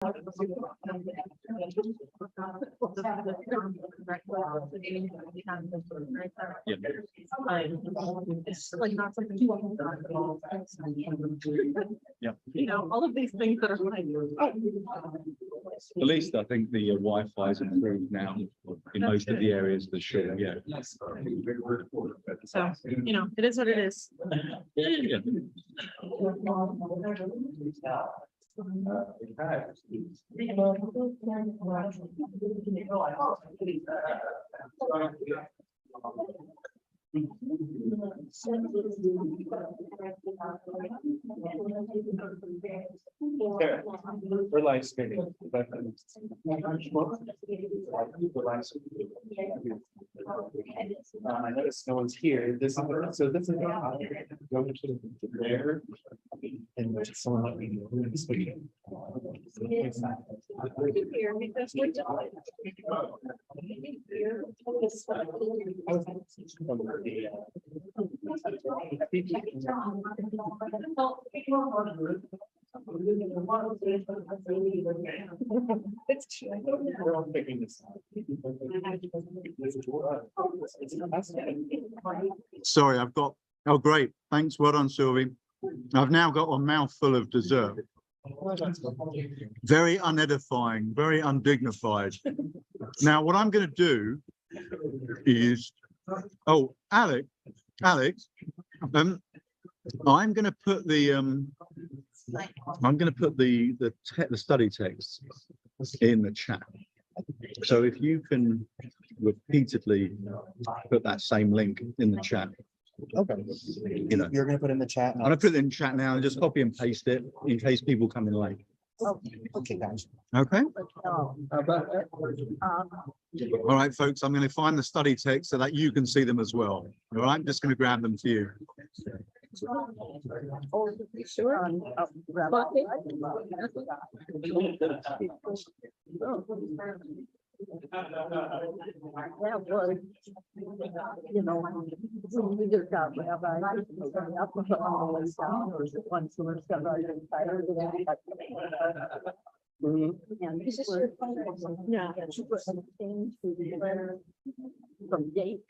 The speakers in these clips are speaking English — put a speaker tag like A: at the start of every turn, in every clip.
A: Yeah.
B: It's like not something you want to.
A: Yeah.
B: You know, all of these things that are like.
A: At least I think the Wi-Fi is improved now in most of the areas of the show. Yeah.
B: So, you know, it is what it is.
A: Yeah.
C: We're live streaming. I noticed no one's here. This is so this is go to there and someone let me know this week. It's we're all figuring this out.
D: Sorry, I've got, oh, great. Thanks. Well done, Sylvie. I've now got a mouthful of dessert. Very unedifying, very undignified. Now, what I'm going to do is, oh, Alex, I'm going to put the the study text in the chat. So if you can repeatedly put that same link in the chat.
C: Okay.
D: You know,
C: You're gonna put in the chat.
D: I'm gonna put it in chat now and just copy and paste it in case people come in late.
C: Okay, guys.
D: Okay. All right, folks, I'm going to find the study text so that you can see them as well. All right, I'm just going to grab them for you.
E: That was, you know, we just got rabbi. Once we were tired. And this is your yeah. From date.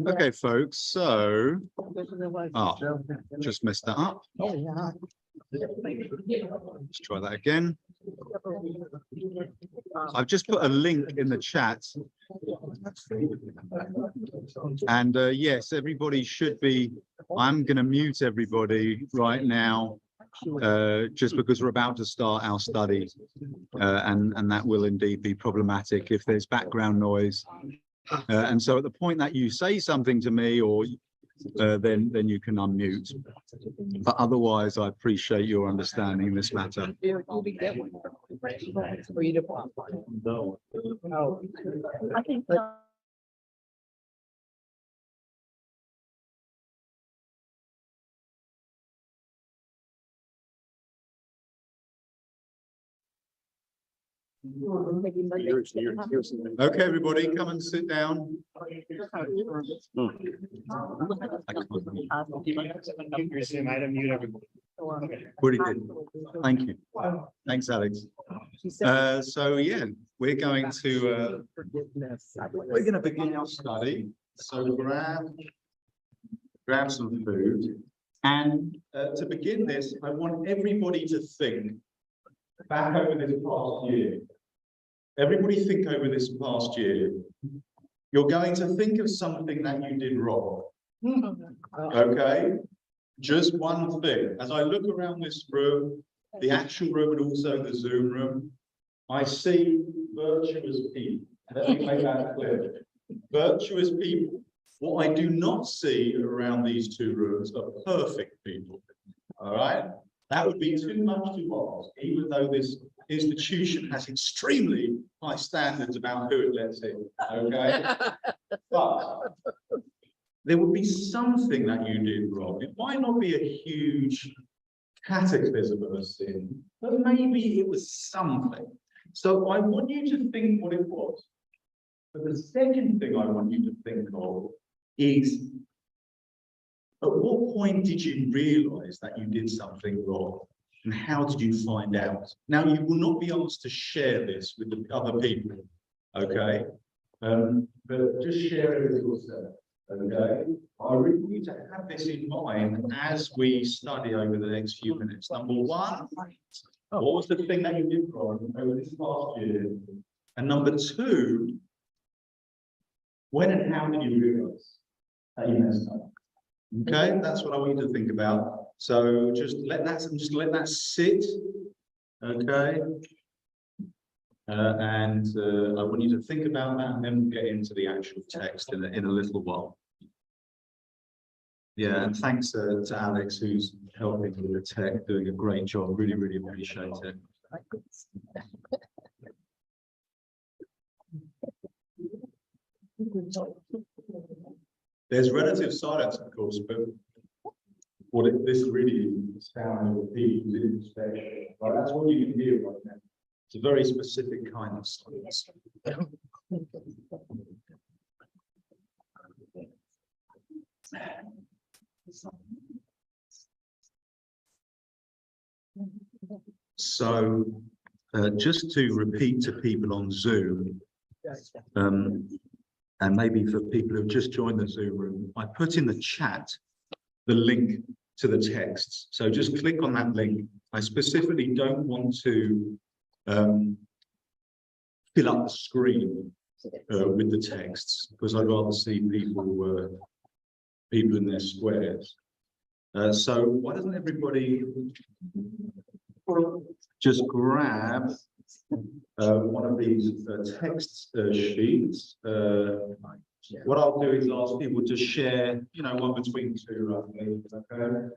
D: Okay, folks, so just messed that up.
E: Oh, yeah.
D: Let's try that again. I've just put a link in the chat. And yes, everybody should be, I'm going to mute everybody right now, just because we're about to start our study. And that will indeed be problematic if there's background noise. And so at the point that you say something to me, or then you can unmute. But otherwise, I appreciate your understanding this matter.
E: No. I think.
D: Okay, everybody, come and sit down. Pretty good. Thank you. Thanks, Alex. So yeah, we're going to begin our study. So grab some food, and to begin this, I want everybody to think back over this past year. Everybody think over this past year. You're going to think of something that you did wrong. Okay? Just one thing. As I look around this room, the actual room and also the Zoom room, I see virtuous people. Let me make that clear. Virtuous people. What I do not see around these two rooms are perfect people. All right? That would be too much to ask, even though this institution has extremely high standards about who it lets in. Okay? But there would be something that you did wrong. It might not be a huge cataclysm of a sin, but maybe it was something. So I want you to think what it was. But the second thing I want you to think of is, at what point did you realize that you did something wrong? And how did you find out? Now, you will not be asked to share this with the other people, okay? But just share it with yourself, okay? I really need to have this in mind as we study over the next few minutes. Number one, what was the thing that you did wrong over this past year? And number two, when and how did you realize that you messed up? Okay, that's what I want you to think about. So just let that sit. Okay. I want you to think about that, and then we'll get into the actual text in a little while. Yeah, and thanks to Alex, who's helping with the tech, doing a great job. Really, really appreciate it. There's relative silence, of course, but this really sound of people in inspection. Right, that's what you can hear right now. It's a very specific kind of silence. So, just to repeat to people on Zoom, and maybe for people who've just joined the Zoom room, I put in the chat the link to the texts. So just click on that link. I specifically don't want to fill up the screen with the texts, because I'd rather see people in their squares. So why doesn't everybody just grab one of these text sheets? What I'll do is ask people to share, one between two roughly, okay?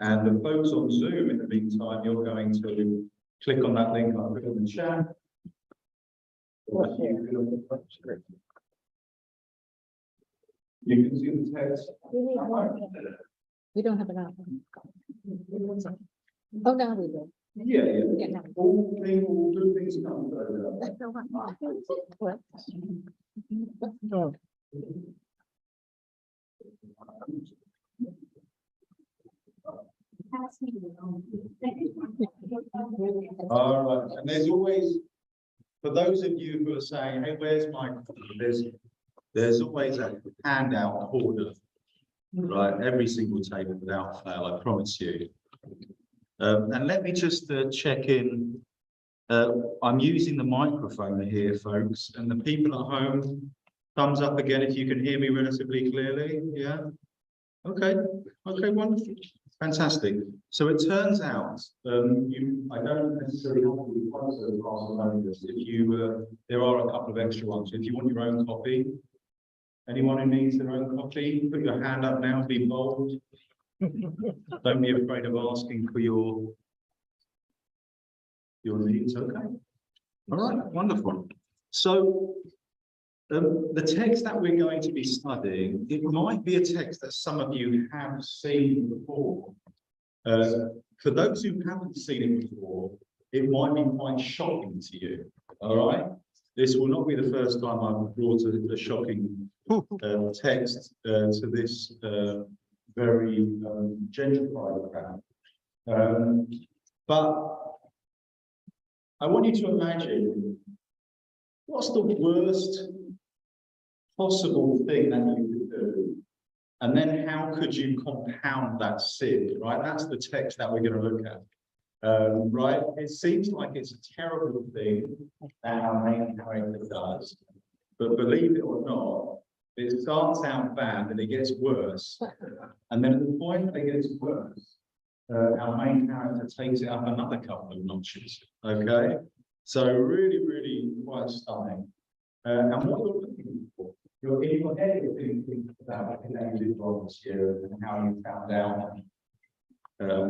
D: And the folks on Zoom, in the meantime, you're going to click on that link I'll put in the chat. You can see the text.
B: We don't have an outline. Oh, now we do.
D: Yeah, yeah.
B: Yeah, now.
D: All good things come further.
B: What?
D: All right, and there's always, for those of you who are saying, hey, where's my, there's always a handout order, right? Every single table without fail, I promise you. And let me just check in. I'm using the microphone here, folks, and the people at home, thumbs up again if you can hear me relatively clearly. Yeah. Okay. Okay. Wonderful. Fantastic. So it turns out, I don't necessarily want to be quite so fast on this. If you, there are a couple of extra ones. If you want your own copy, anyone who needs their own copy, put your hand up now. Be bold. Don't be afraid of asking for your needs. Okay. All right. Wonderful. So the text that we're going to be studying, it might be a text that some of you have seen before. For those who haven't seen it before, it might be quite shocking to you. All right. This will not be the first time I've brought a shocking text to this very gentrified crowd. But I want you to imagine, what's the worst possible thing that you could do? And then how could you compound that sin, right? That's the text that we're going to look at. Right? It seems like it's a terrible thing that our main character does. But believe it or not, it starts out bad and it gets worse. And then at the point that it gets worse, our main character takes it up another couple of notches. Okay? So really, really quite stunning. And what you're looking for, you're in your head, you're thinking about what you did wrong this year and how you found out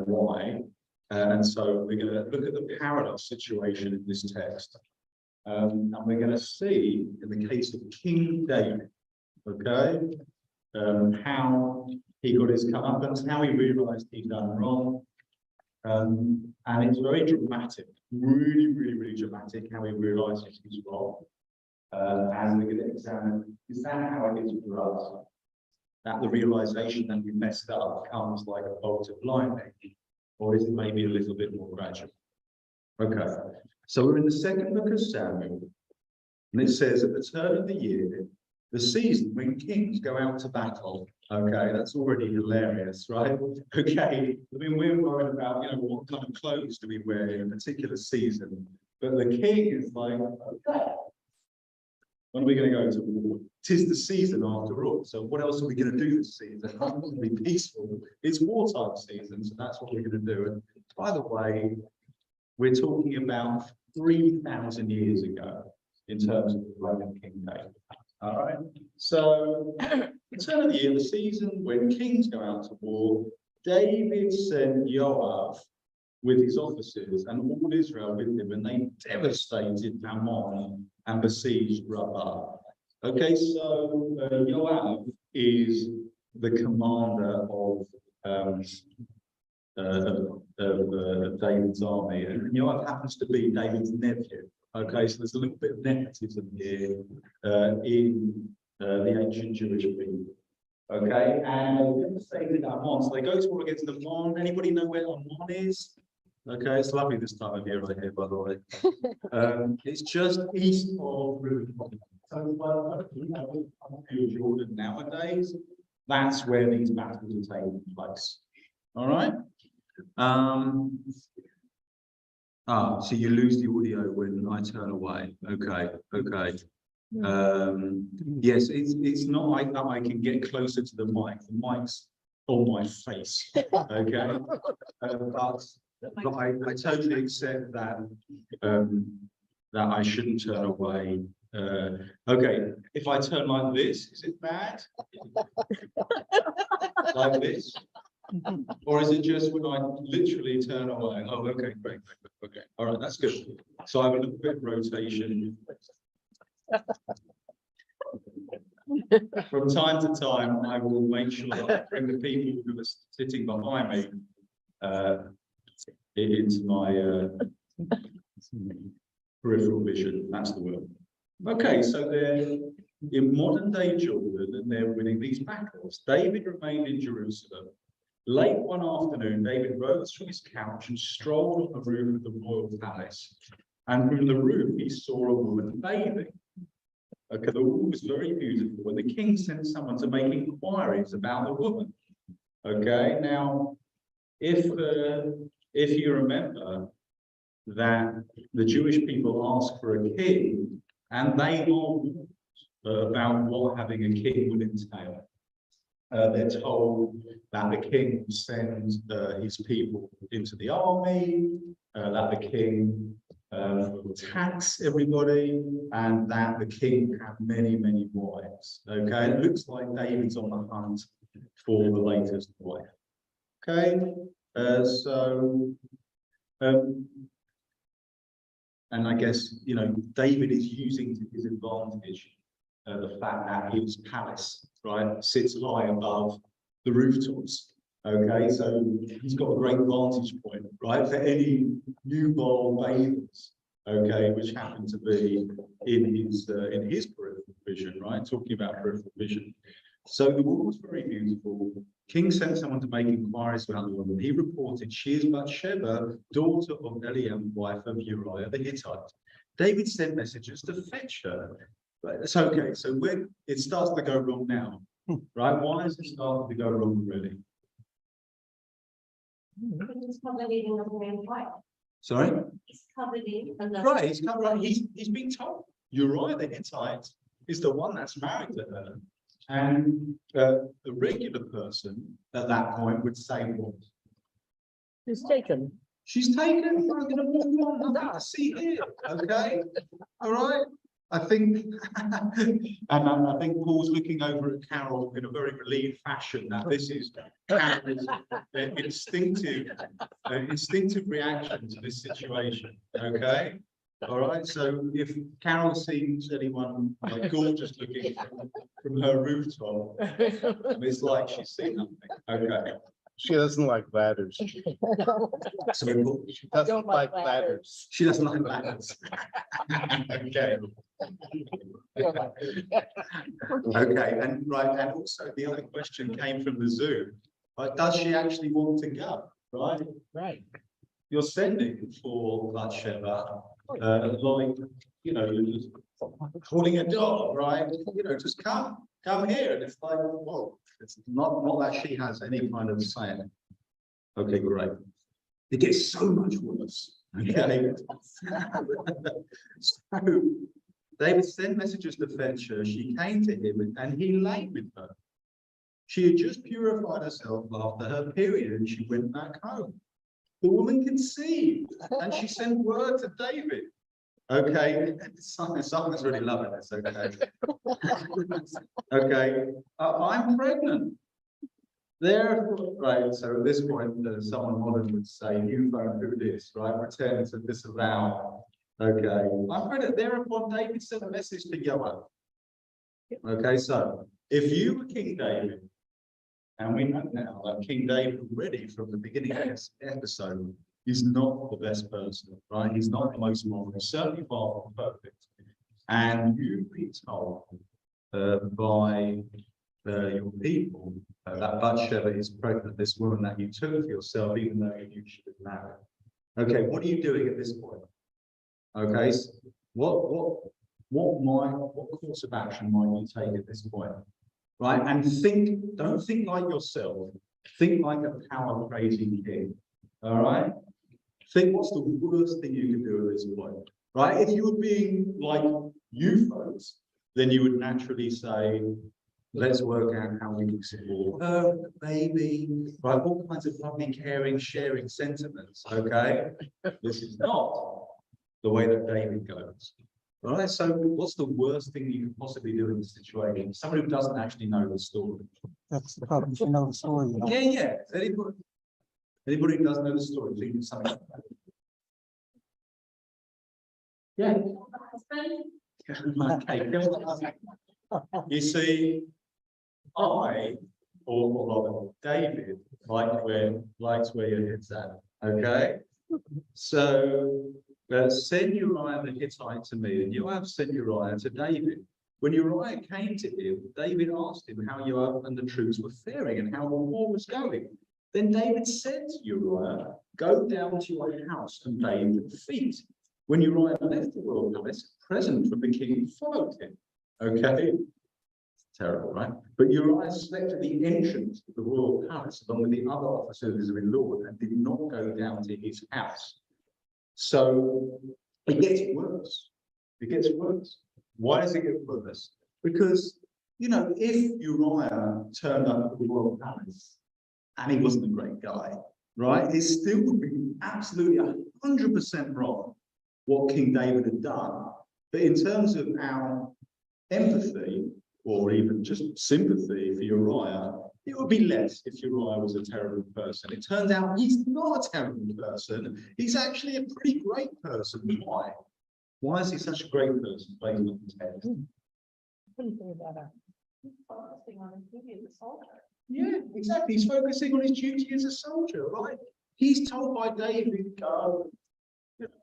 D: why. And so we're going to look at the parallel situation in this text. And we're going to see, in the case of King David, okay, how he got his comeuppance, how he realized he'd done wrong. And it's very dramatic, really, really, really dramatic how he realizes he's wrong. And we're going to examine, is that how it is for us? That the realization that we messed up comes like a bolt of lightning? Or is it maybe a little bit more gradual? Okay, so we're in the second book of Samuel, and it says at the turn of the year, the season when kings go out to battle. Okay, that's already hilarious, right? Okay, I mean, we're worried about, what kind of clothes do we wear in a particular season, but the king is like, okay, when are we going to go to war? 'Tis the season after all. So what else are we going to do this season? It's not going to be peaceful. It's wartime season, so that's what we're going to do. And by the way, we're talking about 3,000 years ago in terms of the Roman King David. All right. So the turn of the year, the season when kings go out to war, David sent Joab with his officers and all Israel with him, and they devastated Ammon and besieged Rabbah. Okay, so Joab is the commander of David's army, and Joab happens to be David's nephew. Okay, so there's a little bit of nepotism here in the ancient Jewish people. Okay, and they devastated Ammon, so they go to war against Ammon. Anybody know where Ammon is? Okay, it's lovely this time of year right here, by the way. It's just east of River Jordan nowadays. That's where these battles are taking place. All right. So you lose the audio when I turn away. Okay, okay. Yes, it's not like that. I can get closer to the mic. The mic's on my face. Okay, but I totally accept that that I shouldn't turn away. Okay, if I turn like this, is it bad? Like this? Or is it just when I literally turn away? Oh, okay, great. Okay, all right, that's good. So I have a little bit of rotation. From time to time, I will make sure that I bring the people who are sitting behind me into my peripheral vision. That's the word. Okay, so they're in modern day Jordan and they're winning these battles. David remained in Jerusalem. Late one afternoon, David rose from his couch and strolled on the roof of the royal palace. And from the roof, he saw a woman bathing. Okay, the woman was very beautiful, and the king sent someone to make inquiries about the woman. Okay, now, if you remember that the Jewish people ask for a king, and they know about what having a king would entail. They're told that the king sends his people into the army, that the king will tax everybody, and that the king have many, many wives. Okay, it looks like David's on the hunt for the latest wife. Okay, and I guess, David is using to his advantage the fact that his palace, right, sits high above the rooftops. Okay, so he's got a great vantage point, right, for any newborn babies, okay, which happen to be in his peripheral vision, right, talking about peripheral vision. So the woman was very beautiful. King sent someone to make inquiries about the woman. He reported, she is Bathsheba, daughter of Eliam, wife of Uriah the Hittite. David sent messengers to fetch her. But it's okay. So when it starts to go wrong now, right? Why is it starting to go wrong already?
B: It's covered in a very white.
D: Sorry?
B: It's covered in another.
D: Right, he's come right. He's been told Uriah the Hittite is the one that's married to her. And the regular person at that point would say, what?
E: It's taken.
D: She's taken. We're going to move on. Nothing to see here. Okay. All right. I think, and I think Paul's looking over at Carol in a very relieved fashion that this is Carol's instinctive reaction to this situation. Okay. All right. So if Carol sees anyone like gorgeous looking from her rooftop, it's like she's seen nothing. Okay.
C: She doesn't like ladders.
D: So
C: She doesn't like ladders.
D: she doesn't like ladders. Okay. Okay, and right, and also the other question came from the Zoom. Does she actually want to go? right?
C: Right.
D: You're sending for Bathsheba, like, you know, you're just calling a dog, right? You know, just come here. And it's like, whoa, it's not that she has any kind of say. Okay, great. It gets so much worse. Okay. So David sent messengers to fetch her. She came to him and he lay with her. She had just purified herself after her period and she went back home. The woman conceived and she sent word to David. Okay, someone's really loving this. Okay, okay, I'm pregnant. Therefore, right. So at this point, someone modern would say, "You don't do this, right? Pretend to disavow." Okay, I'm pregnant. Thereupon, David sent a message to Joab. Okay, so if you were King David, and we know now that King David already from the beginning of this episode is not the best person, right? He's not the most moral, certainly far from perfect. And you've been told by your people that Bathsheba is pregnant, this woman that you took for yourself, even though you should have married. Okay, what are you doing at this point? Okay, so what course of action might you take at this point? Right, and don't think like yourself, think like a power crazy king. All right, think what's the worst thing you can do at this point, right? If you were being like you folks, then you would naturally say, let's work out how we can support her, baby, right? All kinds of loving, caring, sharing sentiments, okay? This is not the way that David goes. All right, so what's the worst thing you can possibly do in this situation? Somebody who doesn't actually know the story.
C: That's the problem. You know the story. You know?
D: Yeah. Anybody who doesn't know the story, think of something like that. Yeah. Okay. You see, or rather, David likes where your head's at. Okay. So send Uriah the Hittite to me, and Joab sent Uriah to David. When Uriah came to him, David asked him how Joab and the troops were faring and how the war was going. Then David said to Uriah, "Go down to your house and bathe your feet." When Uriah left the royal palace, a present from the king followed him. Okay. Terrible, right? But Uriah slept at the entrance of the royal palace along with the other officers of his lord and did not go down to his house. So it gets worse. It gets worse. Why does it get worse? Because, you know, if Uriah turned up at the royal palace and he wasn't a great guy, right, it still would be absolutely 100% wrong what King David had done. But in terms of our empathy, or even just sympathy for Uriah, it would be less if Uriah was a terrible person. It turns out he's not a terrible person. He's actually a pretty great person. Why? Why is he such a great person based on the text?
B: Focusing on his duty as a soldier.
D: Yeah, exactly. He's focusing on his duty as a soldier, right? He's told by David, go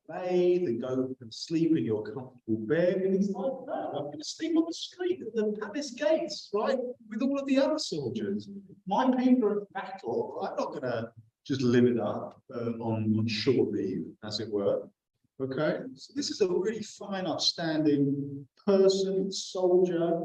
D: bathe and go and sleep in your comfortable bed. And he's like, no, I'm going to sleep on the street at the palace gates, right? With all of the other soldiers. My people are at battle. I'm not going to just live it up on short leave, as it were. Okay, so this is a really fine, upstanding person, soldier.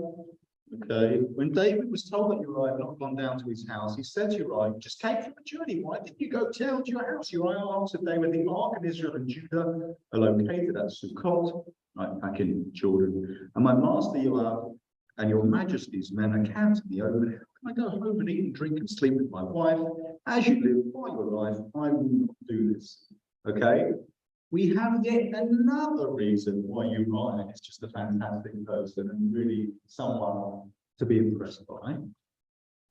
D: Okay, when David was told that Uriah had not gone down to his house, he said to Uriah, "You just came from a journey. Why didn't you go down to your house?" Uriah answered, "David, the ark of Israel and Judah are located at Sukkot, right back in Jordan. And my master Joab and your majesty's men are camped in the open. How can I go home and eat and drink and sleep with my wife? As you live by your life, I will not do this." Okay. We have yet another reason why Uriah is just a fantastic person and really someone to be impressed by.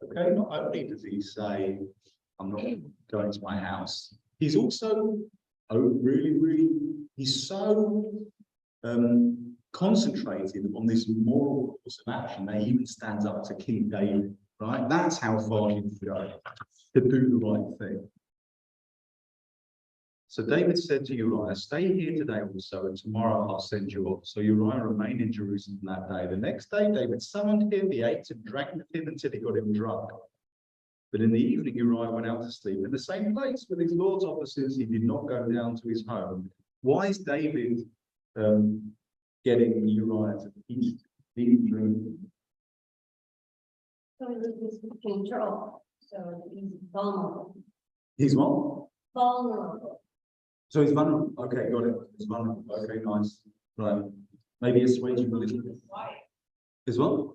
D: Okay, not only does he say, "I'm not going to my house," he's also he's so concentrated on this moral course of action that he even stands up to King David, right? That's how far he can go to do the right thing. So David said to Uriah, "Stay here today also, and tomorrow I'll send you off." So Uriah remained in Jerusalem that day. The next day, David summoned him, he ate and drank with him until he got him drunk. But in the evening, Uriah went out to sleep in the same place with his Lord's officers. He did not go down to his home. Why is David getting Uriah to eat drink?
B: So it's control, so he's vulnerable.
D: He's what?
B: Vulnerable.
D: So he's vulnerable. Okay, got it. He's vulnerable. Okay, nice. Right. Maybe assuaging a little bit. Is what?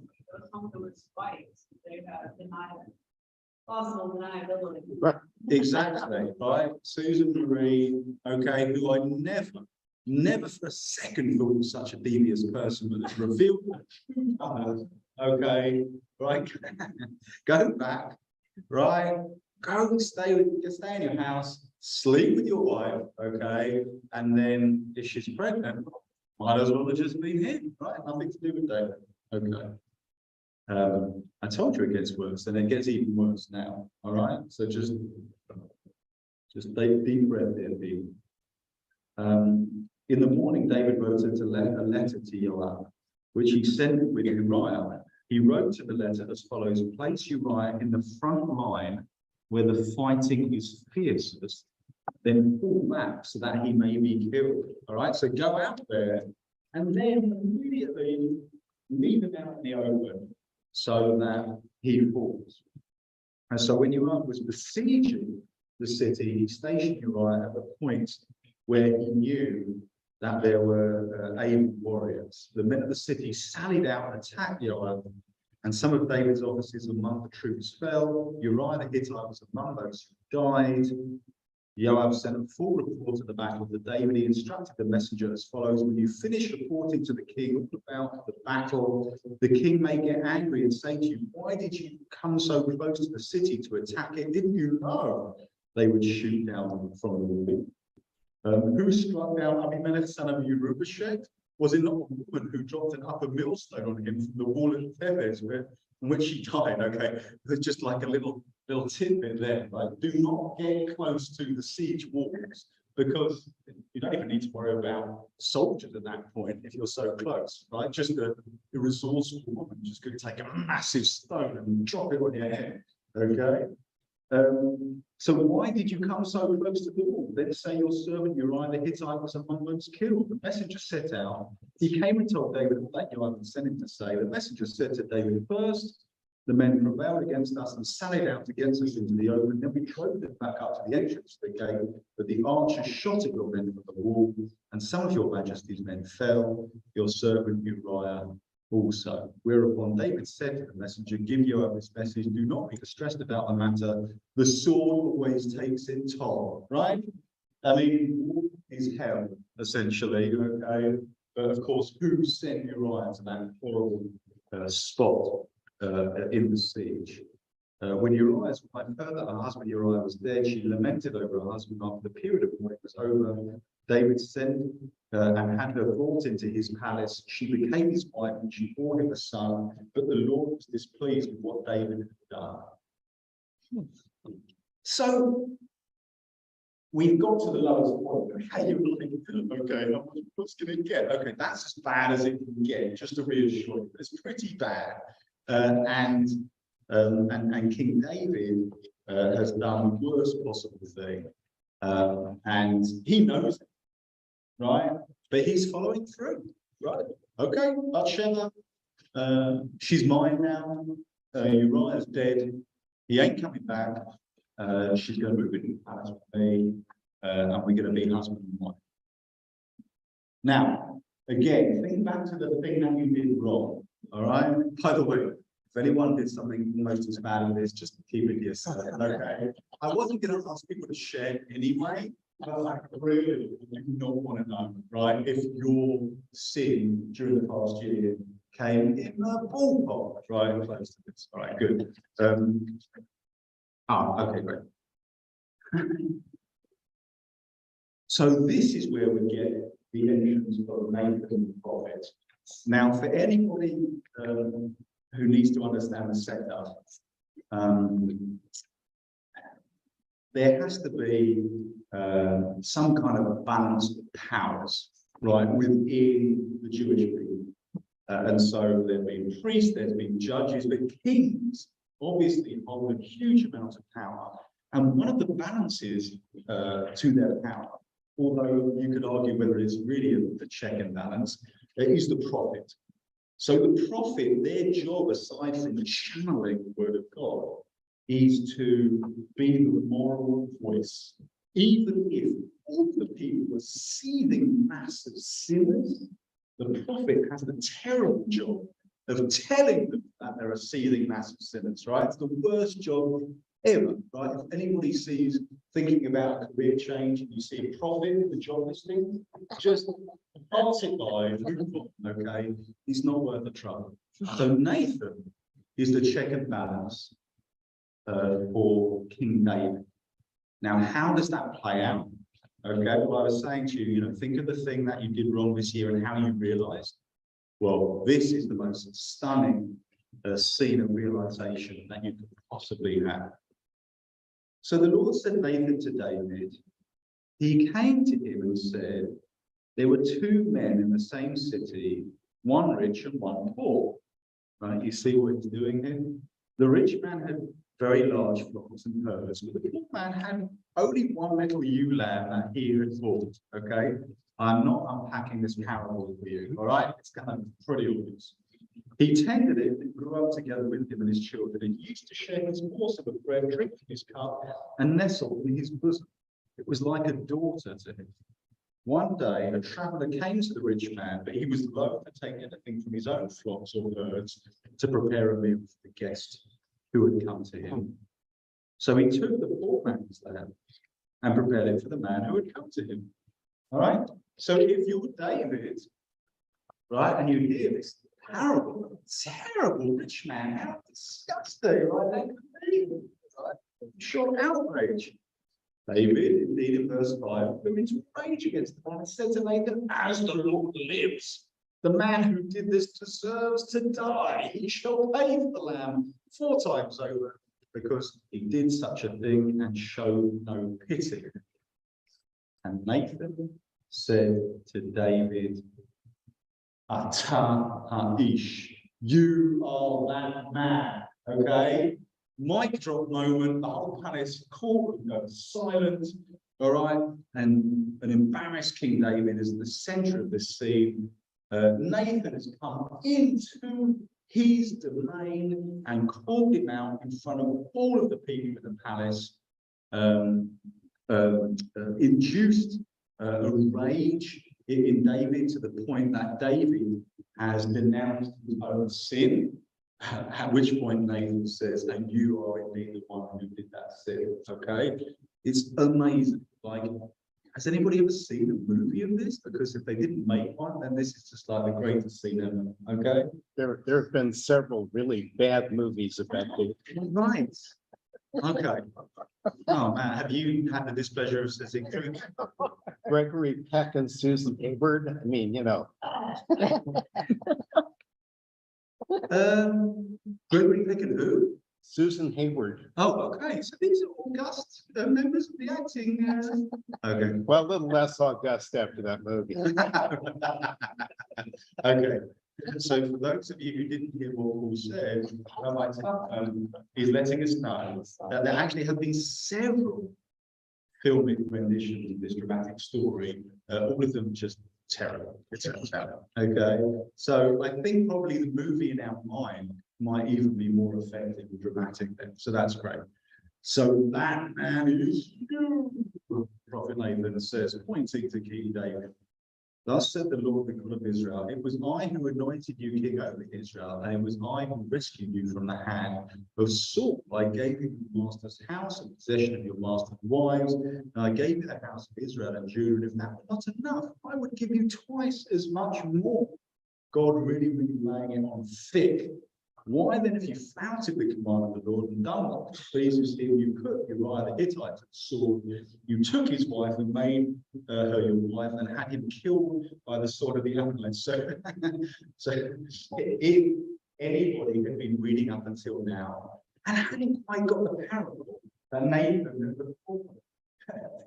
B: Possible deniability.
D: Exactly, right? Susan Marie, okay, who I never for a second thought was such a devious person, but it's revealed. Okay, right? Go back, right? Go and stay in your house, sleep with your wife, okay? And then if she's pregnant, might as well have just been him, right? Nothing to do with David. Okay. I told you it gets worse, and it gets even worse now. All right, so just deep breath there, Pete. In the morning, David wrote a letter to Joab, which he sent with Uriah. He wrote to the letter as follows: place Uriah in the front line where the fighting is fiercest, then fall back so that he may be killed. All right, so go out there and then immediately leave him out in the open, so that he falls. And so when Uriah was besieging the city, he stationed Uriah at the point where he knew that there were able warriors. The men of the city sallied out and attacked Joab, and some of David's officers among the troops fell. Uriah the Hittite was among those who died. Joab sent a full report of the battle to David. He instructed the messenger as follows: when you finish reporting to the king all about the battle, the king may get angry and say to you, why did you come so close to the city to attack it? Didn't you know they would shoot down from the wall? Who struck down Abimelech, son of Yerubbesheth? Was it not a woman who dropped an upper millstone on him from the wall of Thebes, in which he died? Okay, there's just like a little tidbit there, right? Do not get close to the siege walls, because you don't even need to worry about soldiers at that point if you're so close, right? Just a resourceful woman just could take a massive stone and drop it on your head, okay? So why did you come so close to the wall? Then say your servant Uriah the Hittite was among those killed. The messenger set out. He came and told David that Uriah had sent him to say. The messenger said to David, first, the men prevailed against us and sallied out against us into the open. Then we drove them back up to the entrance of the gate. But the archers shot at your men from the wall, and some of your majesty's men fell. Your servant Uriah also. Whereupon David said to the messenger, give Joab this message: do not be distressed about the matter. The sword always takes its toll, right? I mean, war is hell, essentially, okay? But of course, who sent Uriah to that horrible spot in the siege? When Uriah's wife heard that her husband Uriah was dead, she lamented over her husband. After the period of mourning was over, David sent and had her brought into his palace. She became his wife and she bore him a son, but the Lord was displeased with what David had done. So we've got to the lowest point. Okay, you're like, okay, what's going to get? Okay, that's as bad as it can get, just to reassure you. It's pretty bad. And King David has done the worst possible thing. And he knows it, right? But he's following through, right? Okay, Bathsheba, she's mine now. Uriah's dead. He ain't coming back. She's going to move into the palace with me, and we're going to be husband and wife. Now, again, think back to the thing that you did wrong, all right? By the way, if anyone did something almost as bad as this, just keep it to yourself, okay? I wasn't going to ask people to share anyway, but I really do not want to know, right? If your sin during the past year came in the ballpark, right? Close to this. All right, good. Okay, great. So this is where we get the entrance of Nathan the prophet. Now, for anybody who needs to understand the setup, there has to be some kind of a balance of powers, right, within the Jewish people. And so there've been priests, there's been judges, but kings obviously hold a huge amount of power. And one of the balances to their power, although you could argue whether it's really a check and balance, is the prophet. So the prophet, their job, aside from the channeling the word of God, is to be the moral voice. Even if all the people were seething massive sinners, the prophet has the terrible job of telling them that there are seething massive sinners, right? It's the worst job ever, right? If anybody sees thinking about a career change, and you see a prophet in the job listing, just pass it by, move on, okay? It's not worth the trouble. So Nathan is the check and balance for King David. Now, how does that play out? Okay, well, I was saying to you, think of the thing that you did wrong this year and how you realized. Well, this is the most stunning scene of realization that you could possibly have. So the Lord said Nathan to David, he came to him and said, there were two men in the same city, one rich and one poor. Right, you see what he's doing here? The rich man had very large flocks and herds, but the poor man had only one little ewe lamb that he had bought, okay? I'm not unpacking this parable for you, all right? It's kind of pretty obvious. He tended it and grew up together with him and his children. He used to share his morsel of bread, drink from his cup, and nestle in his bosom. It was like a daughter to him. One day, a traveler came to the rich man, but he was loath to take anything from his own flocks or herds to prepare a meal for the guest who had come to him. So he took the poor man's lamb and prepared it for the man who had come to him. All right? So if you're David, right, and you hear this terrible rich man, how disgusting, right? Sure outrage. David, indeed, in verse 5, flew into rage against the man and said to Nathan, as the Lord lives, the man who did this deserves to die. He shall pay for the lamb 4 times over, because he did such a thing and showed no pity. And Nathan said to David, Ata Haish, you are that man, okay? Mic drop moment, the whole palace courtroom goes silent, all right? And an embarrassed King David is at the center of this scene. Nathan has come into his domain and called him out in front of all of the people in the palace, induced a rage in David to the point that David has denounced his own sin, at which point Nathan says, and you are indeed the one who did that sin, okay? It's amazing. Like, has anybody ever seen a movie of this? Because if they didn't make one, then this is just like the greatest scene ever, okay?
F: There have been several really bad movies about it.
D: Right. Okay. Oh man, have you had the displeasure of sitting through?
F: Gregory Peck and Susan Hayward. I mean,
D: Gregory Peck and who?
F: Susan Hayward.
D: Oh, okay. So these are august members of the acting. Okay.
F: Well, a little less august after that movie.
D: Okay. So for those of you who didn't hear what Paul said, he's letting us know that there actually have been several filmic renditions of this dramatic story, all of them just terrible. It turns out. Okay. So I think probably the movie in our mind might even be more effective and dramatic then. So that's great. So that man is you, Prophet Nathan says, pointing to King David. Thus said the Lord, the God of Israel, it was I who anointed you king over Israel, and it was I who rescued you from the hand of Saul. I gave you your master's house and possession of your master's wives, and I gave you the house of Israel and Judah. And if that were not enough, I would give you twice as much more. God really laying it on thick. Why then, if you flouted the command of the Lord and done what pleases him, you put Uriah the Hittite to the sword, you took his wife and made her your wife and had him killed by the sword of the Ammonites. So if anybody had been reading up until now and hadn't quite got the parable that Nathan and the prophet,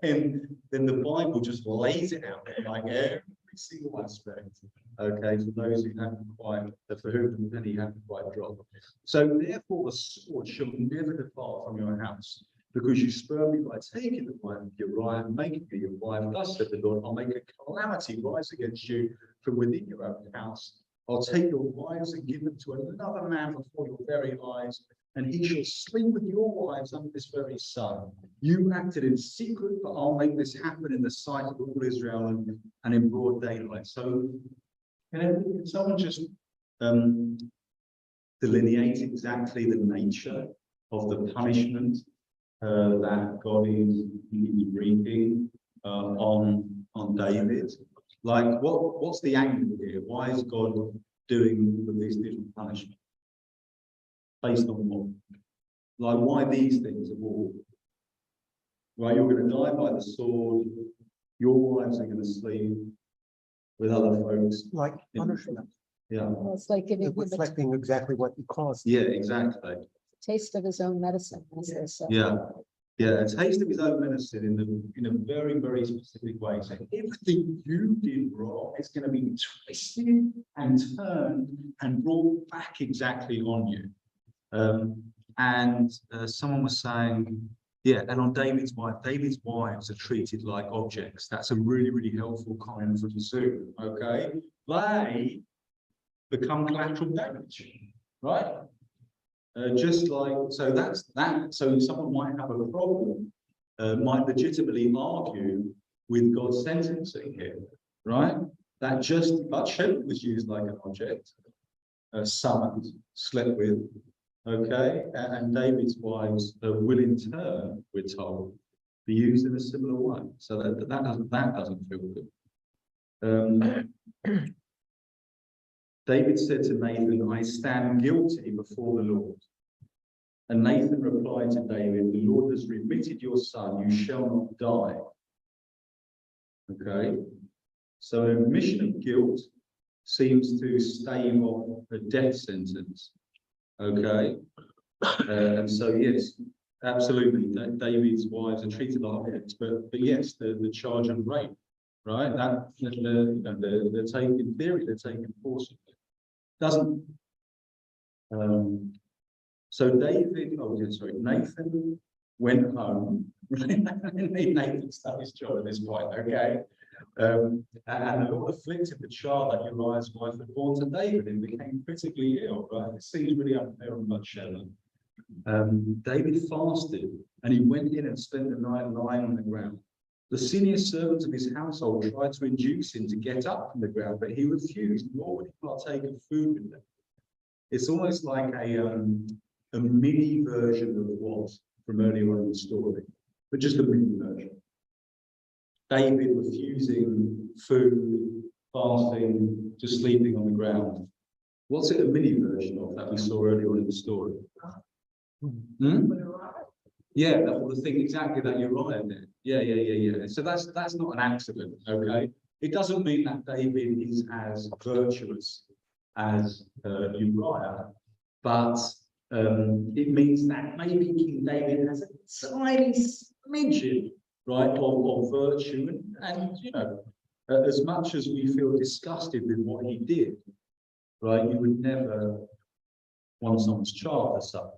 D: then the Bible just lays it out there like every single aspect Okay, for those who haven't quite, for whom the penny hadn't quite dropped. So therefore the sword shall never depart from your house, because you spurn me by taking the wife of Uriah and making me your wife. Thus said the Lord, I'll make a calamity rise against you from within your own house. I'll take your wives and give them to another man before your very eyes, and he shall sleep with your wives under this very sun. You acted in secret, but I'll make this happen in the sight of all Israel and in broad daylight. So, can someone just delineate exactly the nature of the punishment that God is wreaking on David? Like, what's the angle here? Why is God doing these different punishments? Based on what? Like, why these things of all? Right, you're going to die by the sword. Your wives are going to sleep with other folks.
G: Like punishment,
D: Yeah,
E: Well, it's like giving him a
G: reflecting exactly what you caused.
D: yeah, exactly.
E: taste of his own medicine, as they say.
D: Yeah, yeah, a taste of his own medicine in a very, very specific way. So everything you did wrong is going to be twisted and turned and brought back exactly on you. Someone was saying, yeah, and on David's wives are treated like objects. That's a really, really helpful comment from Zoom. Okay, they become collateral damage, right? Just like, so that's that. So someone might have a problem, might legitimately argue with God's sentencing here, right? That just, but Sheba was used like an object, summoned, slept with, okay? And David's wives will in turn, we're told, be used in a similar way. So that doesn't feel good. David said to Nathan, I stand guilty before the Lord. And Nathan replied to David, the Lord has remitted your son, you shall not die. Okay, so an admission of guilt seems to stave off a death sentence. Okay, and so yes, absolutely, David's wives are treated like objects, but yes, the charge of rape, right? That they're taken in theory, they're taken forcibly. Doesn't so David, oh yeah, sorry, Nathan went home. Nathan's done his job at this point, okay? And the Lord afflicted the child that Uriah's wife had born to David and became critically ill, right? It seems really unfair on Bathsheba. David fasted and he went in and spent the night lying on the ground. The senior servants of his household tried to induce him to get up from the ground, but he refused, nor would he partake of food with them. It's almost like a mini version of what from earlier on in the story, but just a mini version. David refusing food, fasting, just sleeping on the ground. What's it a mini version of that we saw earlier on in the story? Yeah, that was the thing exactly that Uriah did. Yeah. So that's not an accident, okay? It doesn't mean that David is as virtuous as Uriah, but it means that maybe King David has a tiny smidgen, right, of virtue, and you know, as much as we feel disgusted with what he did, right, you would never want someone's child to suffer.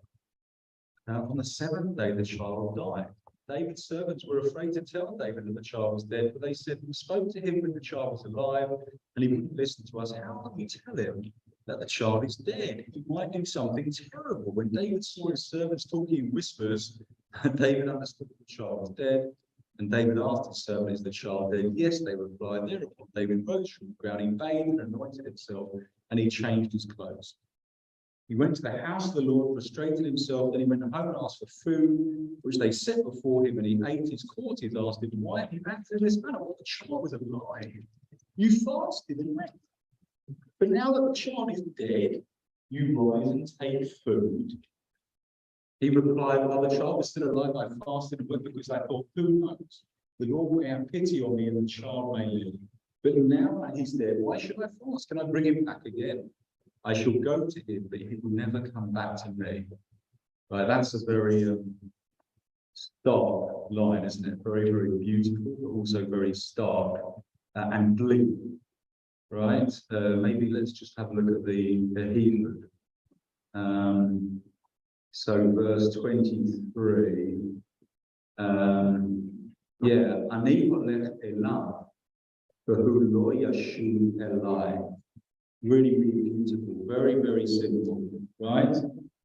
D: Now, on the seventh day, the child died. David's servants were afraid to tell David that the child was dead, but they said, we spoke to him when the child was alive, and he wouldn't listen to us. How can we tell him that the child is dead? He might do something terrible. When David saw his servants talking in whispers, David understood that the child was dead, and David asked his servant, is the child dead? Yes, they replied. Thereof David rose from the ground, he bathed and anointed himself, and he changed his clothes. He went to the house of the Lord, prostrated himself, then he went home and asked for food, which they set before him, and he ate. His courtiers asked him, why have you acted in this manner? Well, the child was alive. You fasted and ate. But now that the child is dead, you rise and take food. He replied, well, the child was still alive. I fasted and went because I thought, who knows? The Lord will have pity on me and the child may live. But now that he's dead, why should I fast? Can I bring him back again? I shall go to him, but he will never come back to me. Right, that's a very stark line, isn't it? Very, very beautiful, but also very stark and bleak.
A: right? Maybe let's just have a look at the Hebrew. So verse 23. Yeah, Ani holech elav, v'hu lo yashuv elai. Really, really beautiful, very, very simple, right?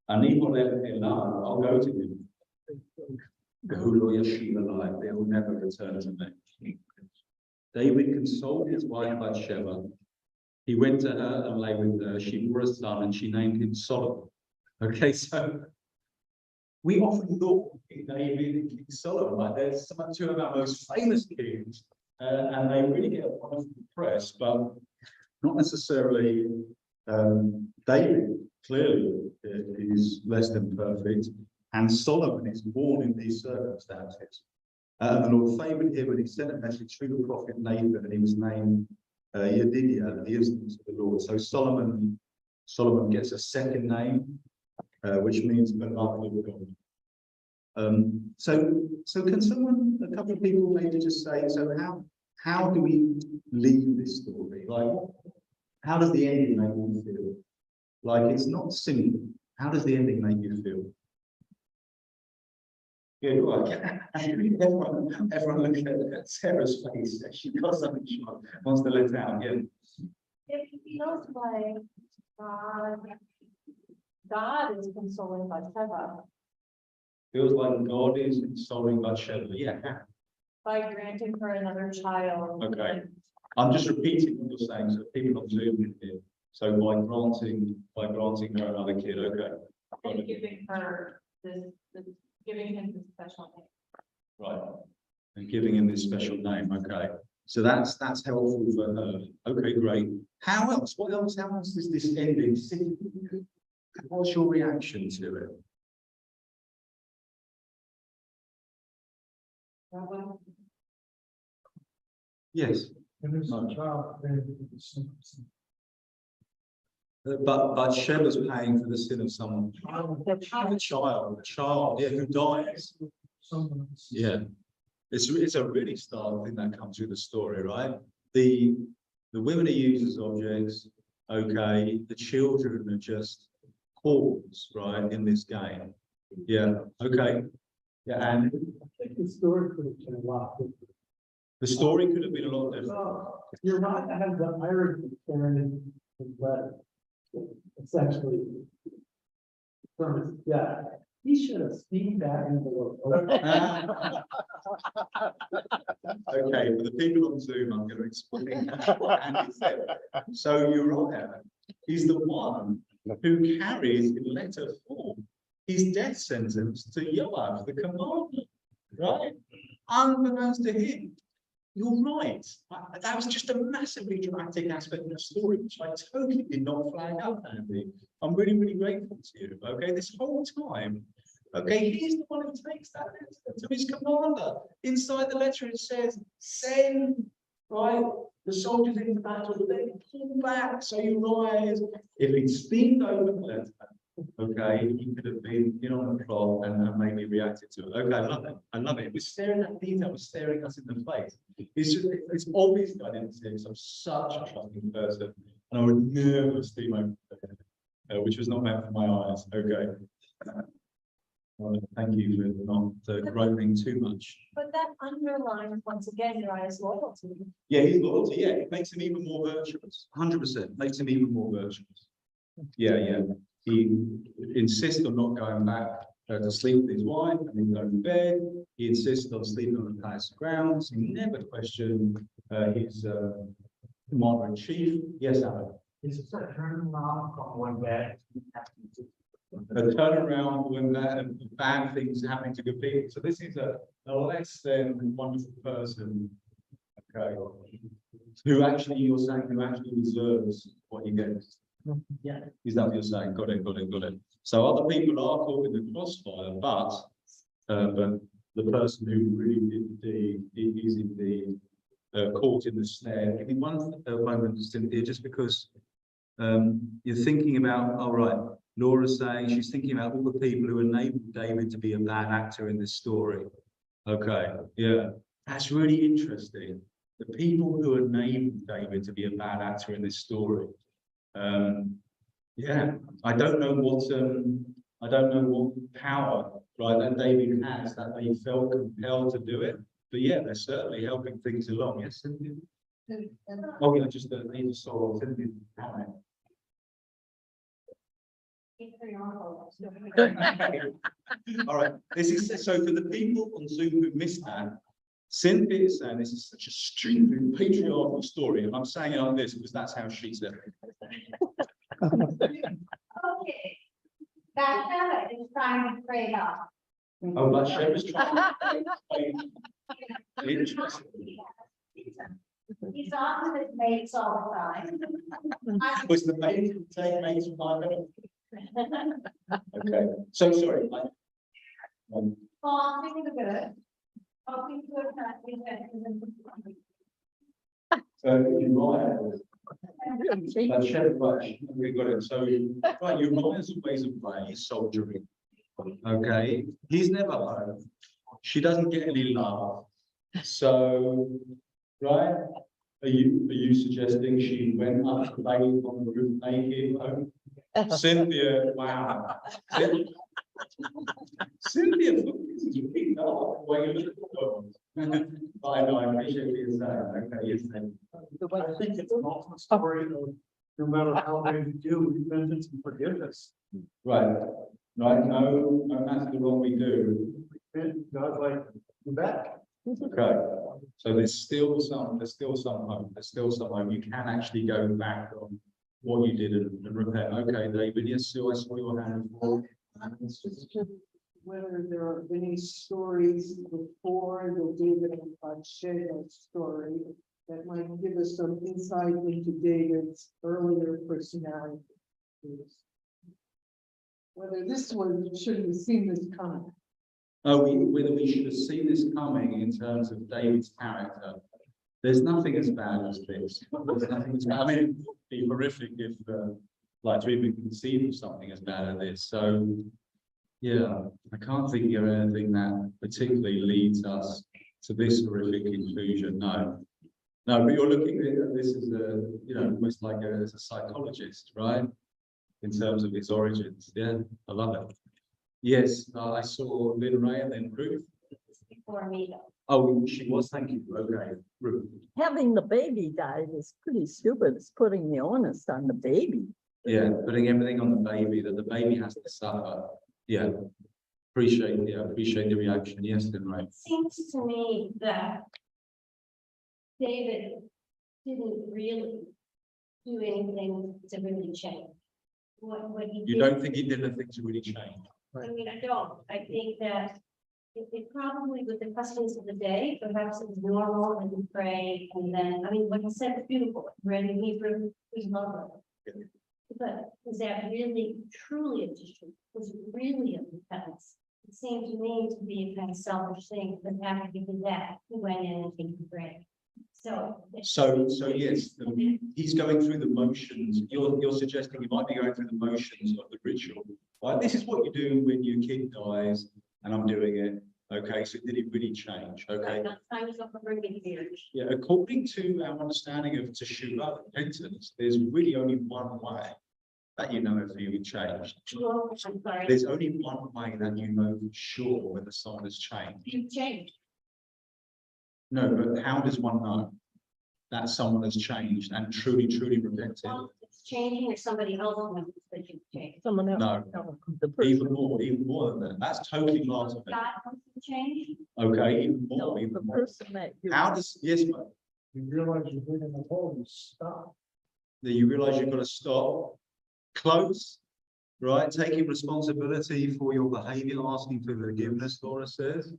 A: Ani holech elav, I'll go to him. V'hu lo yashuv elai, they will never return to me. David consoled his wife Bathsheba. He went to her and lay with her. She bore a son and she named him Solomon. Okay, so we often look at David and King Solomon like they're two of our most famous kings, and they really get a wonderful press, but not necessarily. David clearly is less than perfect, and Solomon is born in these circumstances. And the Lord favored him, and he sent a message through the prophet Nathan, and he was named Yedidiah, the instance of the Lord. So Solomon gets a second name, which means beloved of God. So can someone, a couple of people maybe just say, so how do we leave this story? Like, how does the ending make you feel? Like, it's not simple. How does the ending make you feel? Good work. Everyone look at Sarah's face. She got something she wants to let out. Yeah.
B: It feels like God is consoling Bathsheba
A: Feels like God is consoling Bathsheba. Yeah.
B: by granting her another child.
A: Okay. I'm just repeating what you're saying, so people on Zoom can hear. So by granting her another kid, okay.
B: And giving her giving him this special name.
A: Right. And giving him this special name, okay. So that's helpful for her. Okay, great. How else? What else? How else does this ending? What's your reaction to it? Yes. But Bathsheba's paying for the sin of someone. A child, yeah, who dies. Yeah. It's a really stark thing that comes through the story, right? The women are used as objects, okay, the children are just pawns, right, in this game. Yeah, okay. Yeah, and
C: The story could have been a lot different.
A: the story could have been a lot different.
C: You're right, I have the irony carrying the letter. Essentially. From his death. He should have steamed that envelope.
A: Okay, for the people on Zoom, I'm going to explain what Andy said. So Uriah is the one who carries in letter form his death sentence to Joab, the commander, right? Unbeknownst to him. You're right. That was just a massively dramatic aspect of the story, which I totally did not flag up, Andy. I'm really, really grateful to you. Okay, this whole time. Okay, he's the one who takes that letter to his commander. Inside the letter, it says, send, right, the soldiers into battle, then pull back. So you rise. If he'd steamed over the letter, okay, he could have been in on the plot and maybe reacted to it. Okay, I love it. I love it. It was staring at detail, was staring us in the face. It's obvious I didn't see it. I'm such a trusting person, and I would never steam over which was not meant for my eyes. Okay. Thank you for not groaning too much.
B: But that underlines once again Uriah's loyalty.
A: Yeah, his loyalty. Yeah, it makes him even more virtuous. 100% makes him even more virtuous. Yeah, yeah. He insists on not going back to sleep with his wife and then going to bed. He insists on sleeping on the palace grounds. He never questioned his commander-in-chief. Yes, Alan.
C: He's a turnaround from one bad.
A: A turnaround when bad things happen to good people. So this is a less than wonderful person, okay, who actually, you're saying, who actually deserves what he gets.
C: Yeah.
A: Is that what you're saying? Got it, got it, got it. So other people are caught in the crossfire, but the person who really did the deed is indeed caught in the snare. Give me one moment, Cynthia, just because you're thinking about, all right, Laura's saying she's thinking about all the people who enabled David to be a bad actor in this story. Okay, yeah, that's really interesting. the people who enabled David to be a bad actor in this story. Yeah, I don't know what power, right, that David has, that they felt compelled to do it. But yeah, they're certainly helping things along. Yes, Cynthia? Oh, yeah, just they just saw Cynthia. All right, this is so for the people on Zoom who missed that. Cynthia is saying this is such a stupid patriarchal story, and I'm saying it like this because that's how she said it.
H: Okay. Bathsheba is trying to trade off.
A: Oh, but Shepard's trying.
H: He's on with his mates all the time.
A: Was the maid who take mates from my bed? Okay, so sorry.
H: Haunting the good. Hoping to attract the attention.
A: So you're right. That's Shepard, right, we got it. So, right, you're right, as ways of playing soldiering. Okay, he's never home. She doesn't get any love. So, right, are you suggesting she went up the bank on the roof naked? Cynthia, wow. Cynthia, this is really not the way you look at the world. I know, I appreciate what you're saying. Okay, yes, then.
C: I think it's an ultimate story of no matter how they do, repentance and forgiveness.
A: Right, right, no matter the wrong we do.
C: God's like, you're back.
A: Okay, so there's still some hope, you can actually go back on what you did and repent. Okay, David, yes, Sue, I saw your hand.
I: It's just whether there are any stories before the David and Bathsheba story that might give us some insight into David's earlier personality. Whether this one should have seen this coming.
A: Oh, whether we should have seen this coming in terms of David's character. There's nothing as bad as this. There's nothing as bad. I mean, it'd be horrific if, like, to even conceive of something as bad as this. So, yeah, I can't think of anything that particularly leads us to this horrific conclusion. No, but you're looking at this as almost like as a psychologist, right? In terms of its origins. Yeah, I love it. Yes, I saw Lynn Ray and then Ruth.
H: Before me though.
A: Oh, she was, thank you. Okay, Ruth.
E: Having the baby died is pretty stupid. It's putting the onus on the baby.
A: Yeah, putting everything on the baby, that the baby has to suffer. Yeah, appreciate the reaction. Yes, Lynn Ray.
H: Seems to me that David didn't really do anything to really change. What he did.
A: You don't think he did anything to really change?
H: I mean, I don't. I think that it probably with the customs of the day, perhaps it was normal and you pray and then, I mean, what he said was beautiful. Read in Hebrew, was lovely. But was that really truly a district? Was it really a repentance? It seemed to me to be a kind of selfish thing, but after he did that, he went in and he could pray. So
A: Yes, he's going through the motions. You're suggesting he might be going through the motions of the ritual. Right, this is what you do when your kid dies, and I'm doing it. Okay, so did it really change? Okay.
H: time is up for bringing beers.
A: Yeah, according to our understanding of Teshuvah, repentance, there's really only one way that you know if you changed.
H: I'm sorry.
A: There's only one way that you know for sure whether someone has changed.
H: You changed.
A: No, but how does one know that someone has changed and truly repented?
H: Well, it's changing or somebody else knows that you've changed.
E: Someone else.
A: No.
E: The person.
A: Even more than that. That's totally part of it.
H: God wants to change.
A: Okay, even
E: No,
A: more,
E: the
A: even more.
E: person that you.
A: How does, yes, mate,
C: You realize you're bringing the hole, you stop.
A: that you realize you've got to stop, close, right? Taking responsibility for your behavior, asking for forgiveness, Laura says.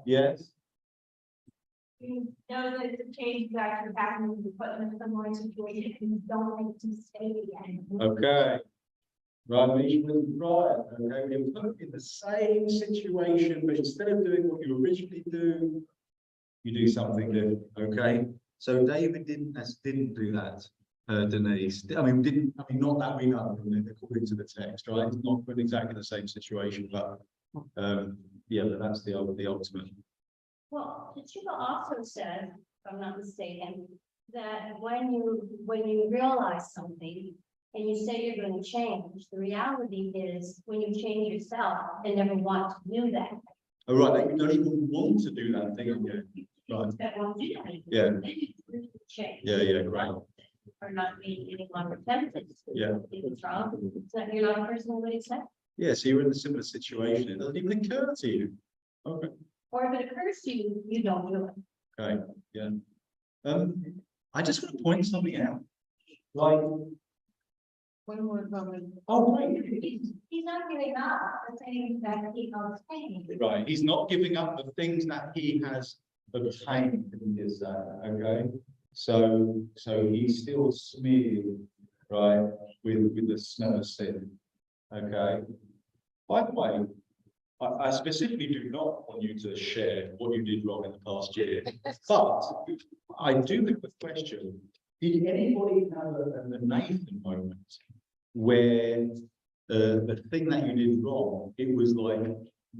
A: Yes.
B: You know that the change is actually happening, you put them in a similar situation, and you don't make a mistake again.
A: Okay. Right, Misha was right. Okay, you're put in the same situation, but instead of doing what you originally do, you do something different. Okay. So David didn't do that. Denise, not that we know, according to the text, right? It's not in exactly the same situation, but yeah, but that's the ultimate.
H: Well, the Teshuvah also said if I'm not mistaken, that when you realize something and you say you're going to change, the reality is when you change yourself and never want to do that.
D: Oh, right, like you don't even want to do that thing again. Right,
H: That won't do that.
D: Yeah.
H: Change.
D: yeah, great.
H: Or not being any longer tempted.
D: Yeah.
H: If it's wrong, it's not, you're not a person who would accept.
D: Yeah, so you're in a similar situation. It doesn't even occur to you. Okay,
H: Or if it occurs to you, you don't do it.
D: okay, yeah. I just want to point something out. Like,
I: One more comment.
D: oh, wait.
B: He's not giving up, the thing that he knows taking.
D: Right, he's not giving up the things that he has obtained in his, okay? So he's still smeared, right, with the smell of sin, okay? By the way, I specifically do not want you to share what you did wrong in the past year, but I do have a question. Did anybody have a Nathan moment where the thing that you did wrong, it was like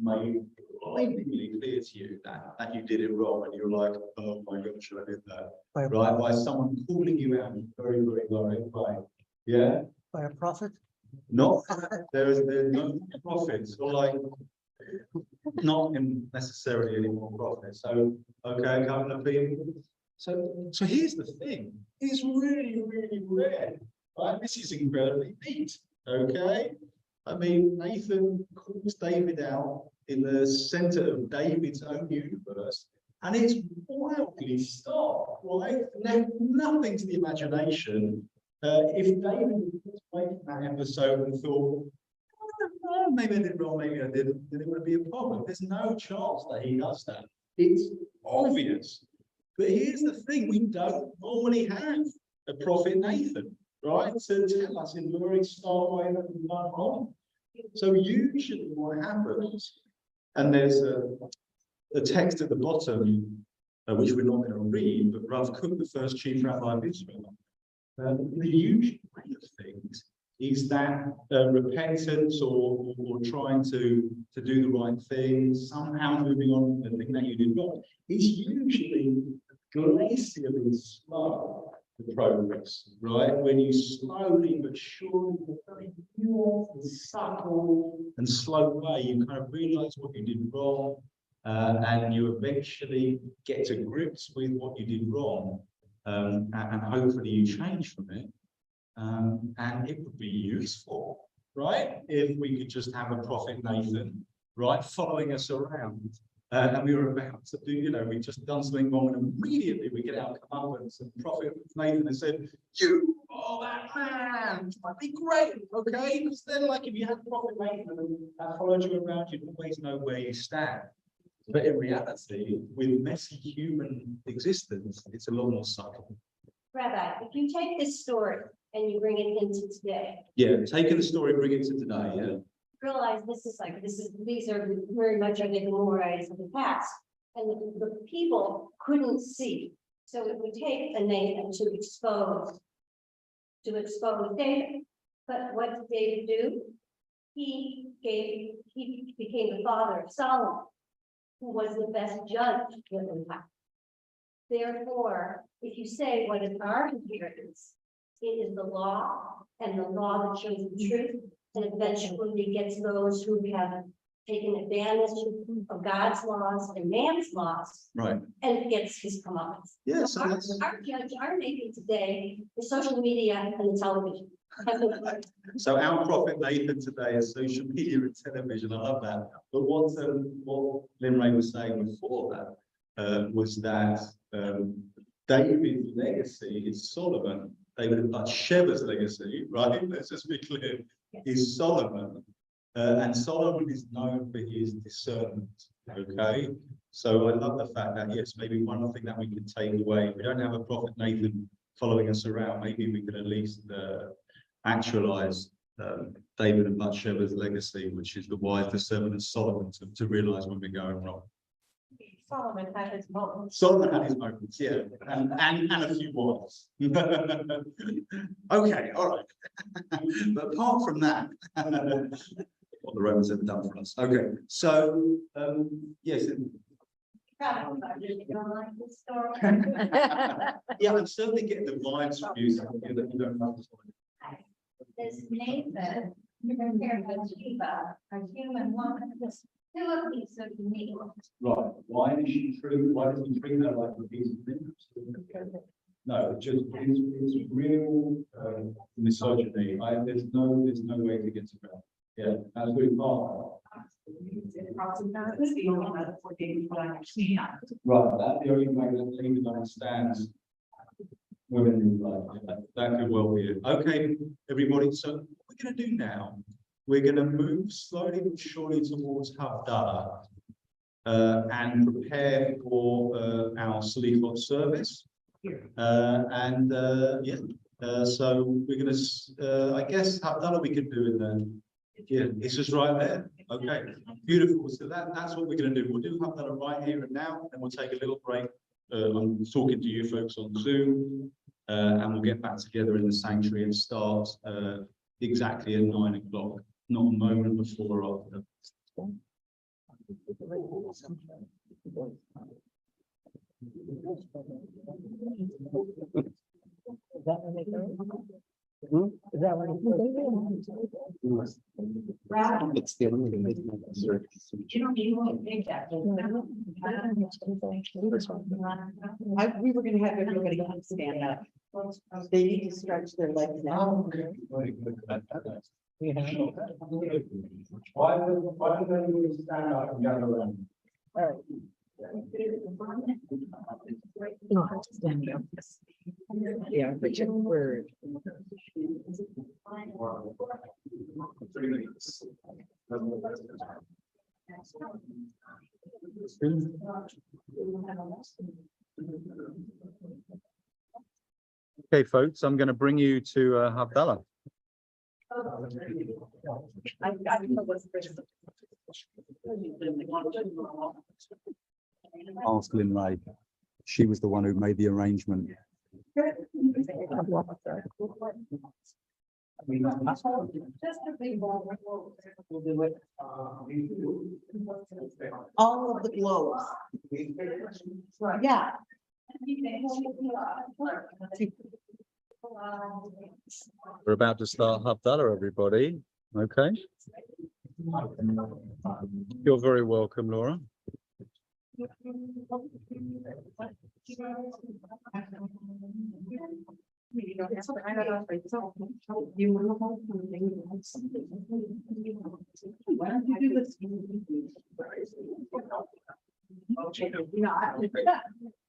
D: made blindingly clear to you that you did it wrong, and you're like, oh my gosh, I did that, right? By someone calling you out in a very, very direct way. Yeah,
G: By a prophet?
D: not there's no prophets, or like not in necessarily any more profit. So okay, a couple of people. So here's the thing. It's really, really rare. Right? This is incredibly neat. Okay. I mean, Nathan calls David out in the center of David's own universe, and it's wildly stark, right? Left nothing to the imagination. If David was making that episode and thought, oh, maybe I did wrong, maybe I didn't, then it would be a problem. There's no chance that he does that. It's obvious. But here's the thing, we don't normally have a prophet Nathan, right? To tell us in a very stark way that we've done wrong. So usually what happens, and there's a text at the bottom, which we're not going to read, but Rav Kook, the first chief rabbi of Israel, the usual way of things is that repentance or trying to do the right thing, somehow moving on from the thing that you did wrong, is usually glacially slow, the progress, right? When you slowly but surely, very nuanced and subtle and slow way, you kind of realize what you did wrong, and you eventually get to grips with what you did wrong, and hopefully you change from it. And it would be useful, right? If we could just have a prophet Nathan, right, following us around. And we were about to do, we just done something wrong, and immediately we get our comeuppance, and prophet Nathan has said, you are that man, that'd be great, okay? Because then, like, if you had prophet Nathan that followed you around, you'd always know where you stand. But in reality, with messy human existence, it's a lot more subtle.
H: Rabbi, if you take this story and you bring it into today,
D: Yeah, taking the story, bring it to today, yeah.
H: realize these are very much of the memorials of the past, and the people couldn't see. So it would take a Nathan to expose David. But what did David do? He became the father of Solomon, who was the best judge given life. Therefore, if you say what is our inheritance, it is the law, and the law that shows the truth, and eventually gets those who have taken advantage of God's laws and man's laws,
D: Right.
H: and gets his comeuppance.
D: Yeah,
H: So
D: so that's,
H: our making today is social media and the television.
D: so our prophet Nathan today is social media and television. I love that. But what Lynn Ray was saying before that was that David's legacy is Solomon. David Bathsheba's legacy, right? Let's just be clear, is Solomon. And Solomon is known for his discernment. Okay. So I love the fact that, yes, maybe one thing that we can take away, if we don't have a prophet Nathan following us around, maybe we can at least actualize David and Bathsheba's legacy, which is the wise discernment of Solomon to realize when we're going wrong.
B: Solomon had his moments.
D: Solomon had his moments, yeah, and a few more. Okay, all right. But apart from that, what the Romans have done for us. Okay, so yes,
H: You don't like this story?
D: Yeah, I'm certainly getting the vibes from you, Cynthia, that you don't understand.
H: This Nathan, compared with Shiva, a human woman, this two of these are unique.
A: Right, why is she treat, why does he treat her like a piece of thing? No, it's real, misogyny, there's no way to get around. Yeah, that's really hard. Right, that's the only way that David understands women in life.
D: That could well be it. Okay, everybody, so what we're gonna do now, we're gonna move slowly but surely towards Havdalah. And prepare for our Salichot service. So we're gonna, I guess Havdalah we could do in the, yeah, it's just right there. Okay, beautiful. So that's what we're gonna do. We'll do Havdalah right here and now, and we'll take a little break. I'm talking to you folks on Zoom, and we'll get back together in the sanctuary and start exactly at 9 o'clock, not a moment before or after.
F: It's the only thing.
B: You don't need one big that.
I: We were gonna have everybody come stand up. They need to stretch their legs now.
A: Why do they need to stand up and gather around?
E: Yeah, but your word.
D: Okay, folks, I'm going to bring you to Havdalah.
J: Ask Lynn Ray. She was the one who made the arrangement.
I: All of the globes. Yeah.
J: We're about to start Havdalah, everybody. Okay. You're very welcome, Laura.
I: Why don't you do this?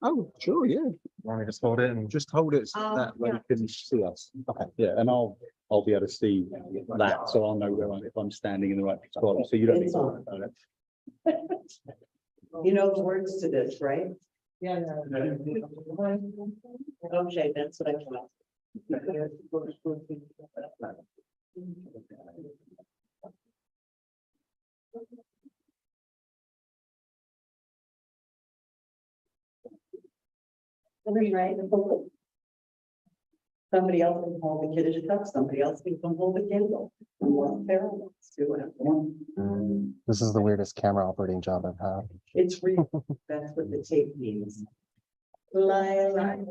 J: Oh, sure, yeah. Want me to hold it and just hold it so that way you can see us. Okay, yeah, and I'll be able to see that, so I'll know if I'm standing in the right spot. So you don't need to worry about it.
I: You know the words to this, right?
C: Yeah.
I: Okay, that's what I thought. Right. Somebody else can hold the Kiddush cup, somebody else can come hold the candle.
G: This is the weirdest camera operating job I've had.
I: It's real, that's what the tape means. Lie, lie.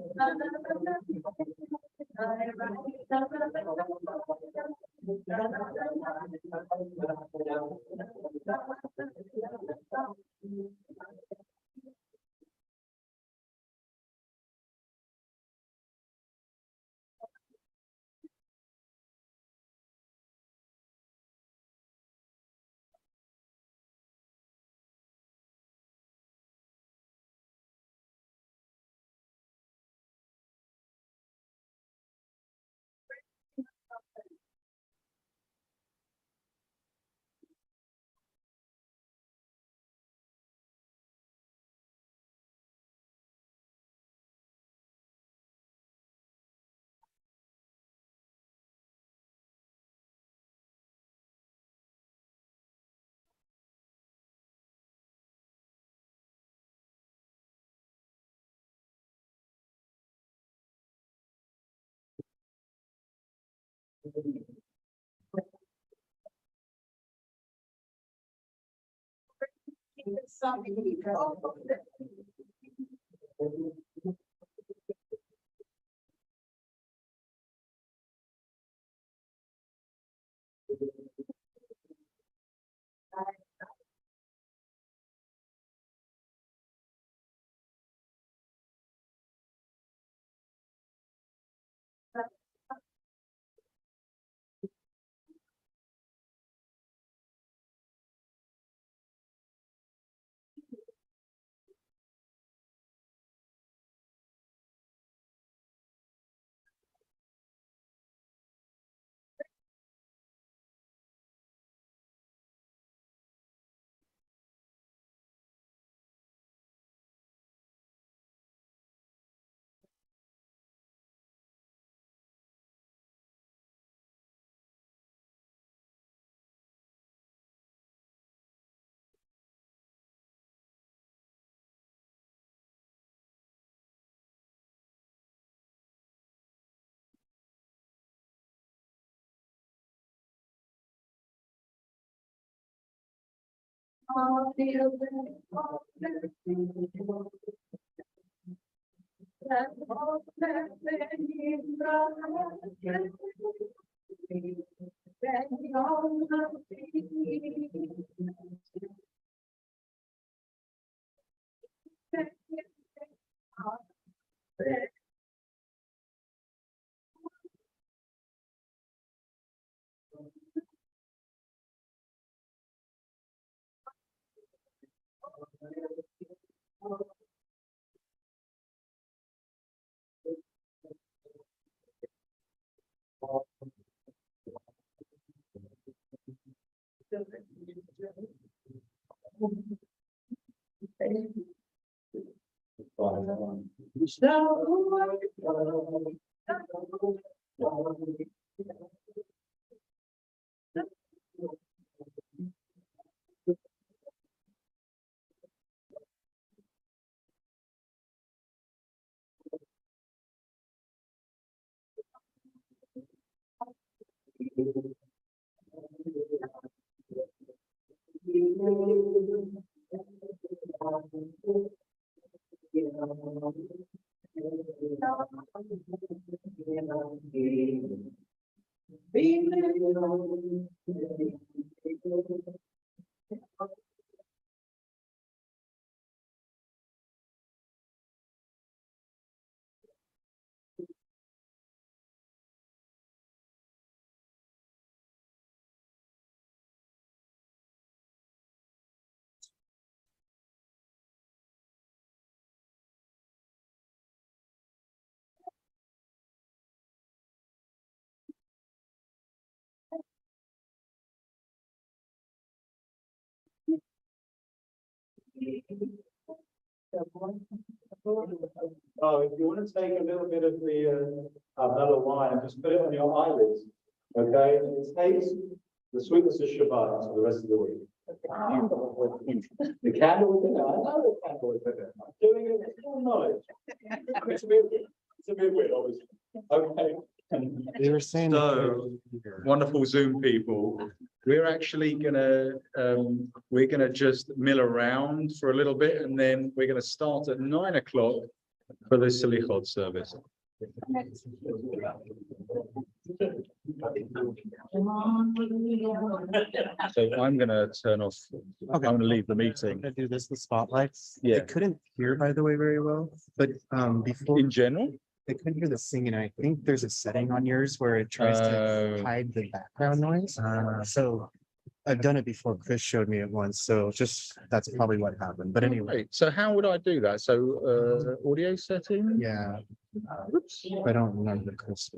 A: Oh, if you want to take a little bit of the vanilla wine and just put it on your eyelids, okay? It takes the sweetness of Shabbat for the rest of the week. The candle is in there. I know the candle is in there. I'm doing it with full knowledge. It's a bit weird, obviously. Okay.
G: They were saying.
D: So, wonderful Zoom people, we're actually we're gonna just mill around for a little bit and then we're gonna start at 9 o'clock for the Salichot service. So I'm gonna turn off, I'm gonna leave the meeting.
G: Gonna do this with spotlights.
D: Yeah.
G: I couldn't hear, by the way, very well, but before
D: In general,
G: I couldn't hear the singing. I think there's a setting on yours where it tries to hide the background noise. So I've done it before. Chris showed me it once, so just that's probably what happened. But anyway,
D: Right, so how would I do that? So audio setting?
G: yeah,
D: Oops.
G: I don't remember the Chris.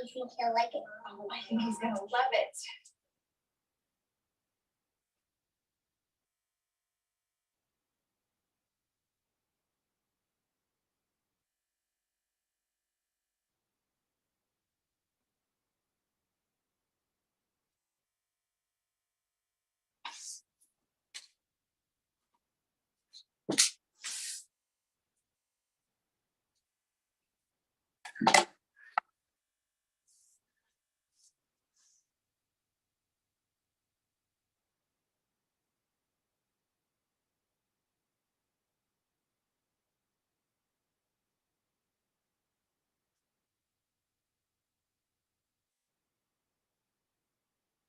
B: You think he'll like it? Oh, I think he's gonna love it.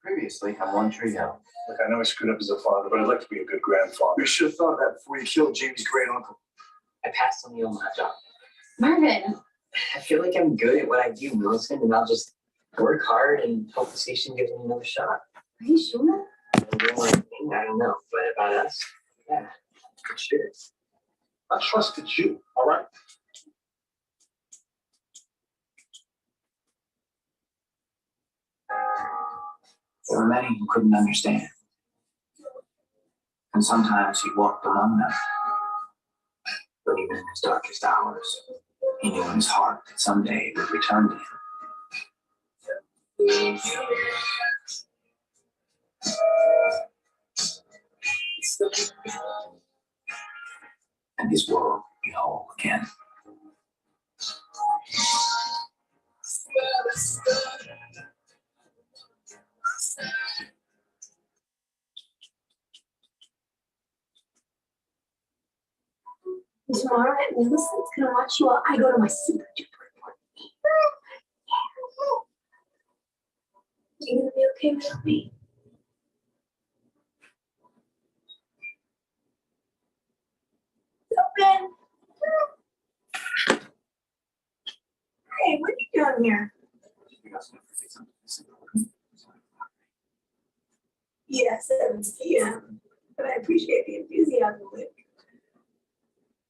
K: Previously on One Tree Hill. Look, I know I screwed up as a father, but I'd like to be a good grandfather. You should have thought of that before you killed Jamie's great uncle.
L: I passed on the old job.
B: Marvin,
L: I feel like I'm good at what I do, Millicent, and I'll just work hard and hope the station gives me another shot.
B: are you sure?
L: I'm doing my thing, I don't know, but about us, yeah, for sure.
K: I trusted you, all right?
L: There were many who couldn't understand. And sometimes he walked among them. But even in his darkest hours, he knew in his heart that someday it would return to him. And his world would be whole again.
B: Tomorrow at Millicent's gonna watch you while I go to my super duper important meeting. You gonna be okay with me? Open. Hey, what are you doing here? Yeah, 7 p.m. But I appreciate the enthusiasm, Luke.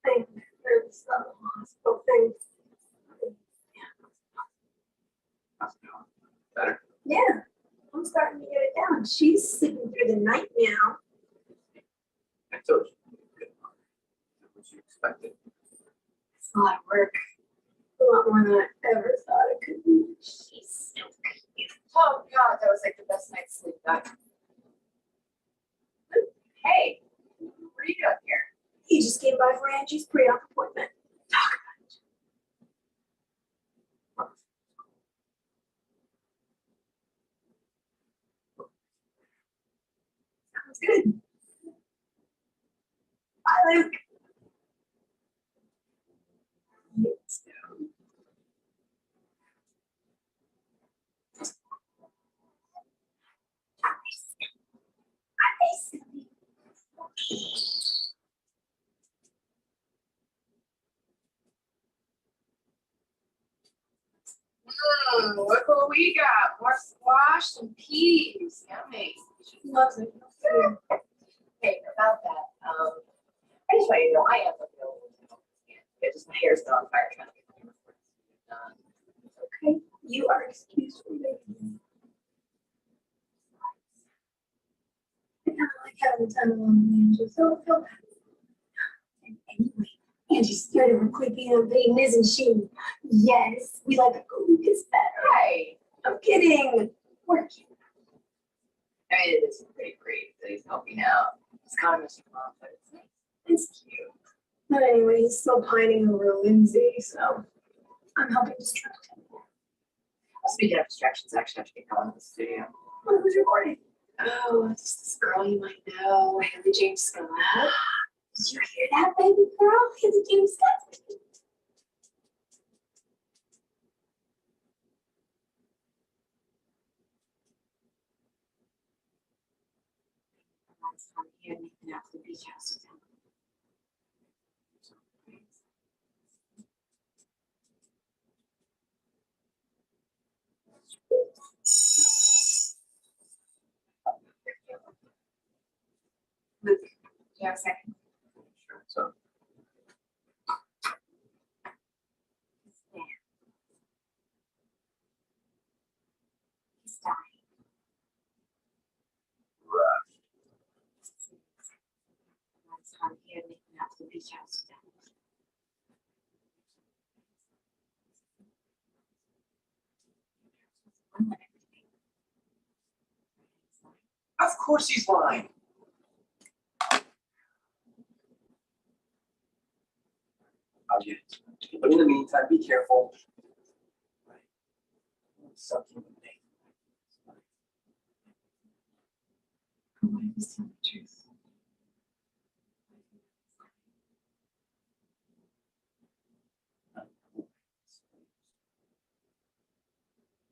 B: Thank you. There's a hospital thing.
L: Better?
B: Yeah, I'm starting to get it down. She's sleeping through the night now.
L: I told you. What you expected.
B: It's a lot of work. A lot more than I ever thought it could be. She's so cute.
M: Oh God, that was like the best night's sleep that. Hey, what are you doing here?
B: He just came by for Angie's pre-op appointment. Talk about it. Sounds good. Bye, Luke.
M: Look what we got. More squash and peas. Yummy.
B: Loves it.
M: Hey, about that, I just want you to know I am available. It just my hair's still on fire trying to get the report done.
B: Okay, you are excused from me. I kind of like having time alone with Angie, so I feel bad. And anyway, Angie's scared of her quickie and Peyton, isn't she? Yes, we like Lucas better.
M: Right.
B: I'm kidding. We're cute.
M: I mean, it is pretty great that he's helping out. It's kind of missing mom, but it's nice.
B: It's cute. But anyway, he's still pining over Lindsay, so I'm helping distract him.
M: Speaking of distractions, actually, I have to get going to the studio.
B: Who's recording?
M: Oh, it's this girl you might know, Haley James Scott.
B: Did you hear that, baby girl? Haley James Scott.
M: Last time he had Nathan out to the beach house with him. Luke, do you have a second?
L: Sure, so.
M: I'm here to make me out to the beach house.
K: Of course he's lying. I'll get it. But in the meantime, be careful. Something with me.
M: Why is telling the truth?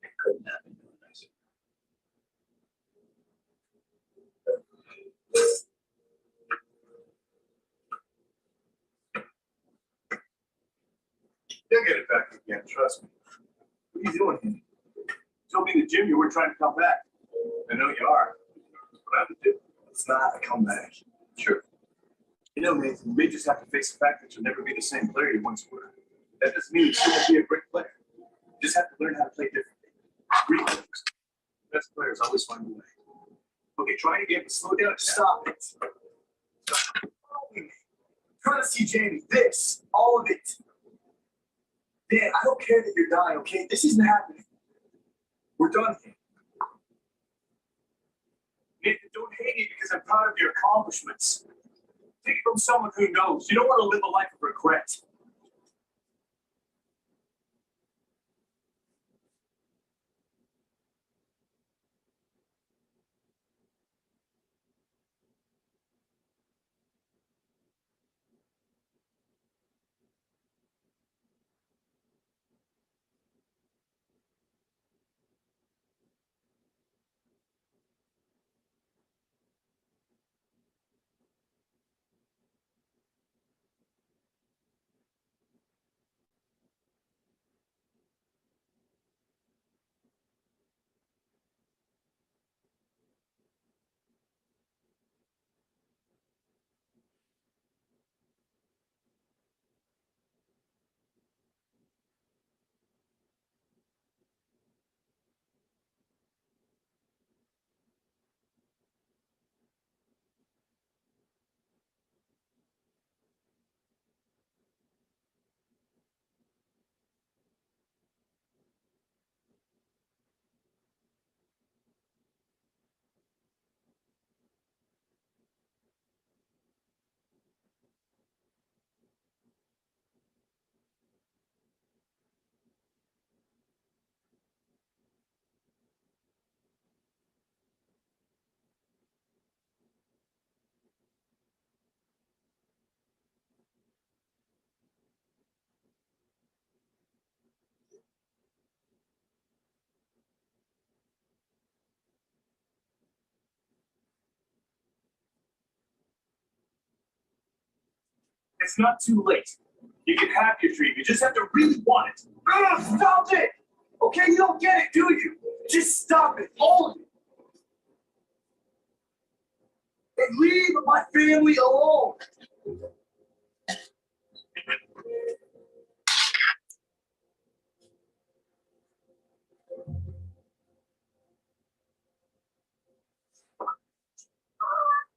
K: It couldn't have been doing nicer. You'll get it back again, trust me. What are you doing here? You told me in the gym you weren't trying to come back. I know you are. What I have to do? It's not a comeback. Sure. You know, Nathan, you may just have to face the fact that you'll never be the same player you once were. That doesn't mean you still won't be a great player. You just have to learn how to play differently. Read books. Best players always find a way. Okay, try again, but slow down. Stop it. Stop following me. Try to see Jamie. This, all of it. Dan, I don't care that you're dying, okay? This isn't happening. We're done here. Nathan, don't hate me because I'm proud of your accomplishments. Take it from someone who knows. You don't want to live a life of regret. It's not too late. You can have your dream. You just have to really want it. Ugh, stop it! Okay, you don't get it, do you? Just stop it, all of it. And leave my family alone.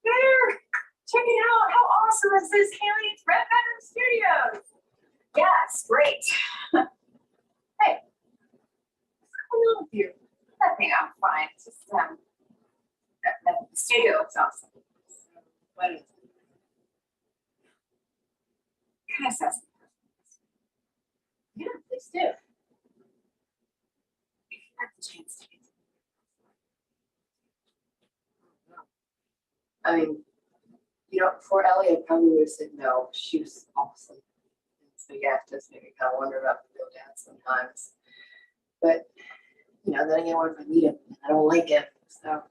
M: There! Check it out. How awesome is this, Haley? It's Red Bedroom Studios. Yes, great. Hey, what's going on with you? Nothing. I'm fine. It's just the studio looks awesome. What is it? Kind of says. Yeah, please do. If you have the chance to get I mean, you know, before Ellie, I probably would have said no. She was awesome. So yeah, it does make me kind of wonder about the real dad sometimes. But you know, then again, what if I meet him and I don't like him? So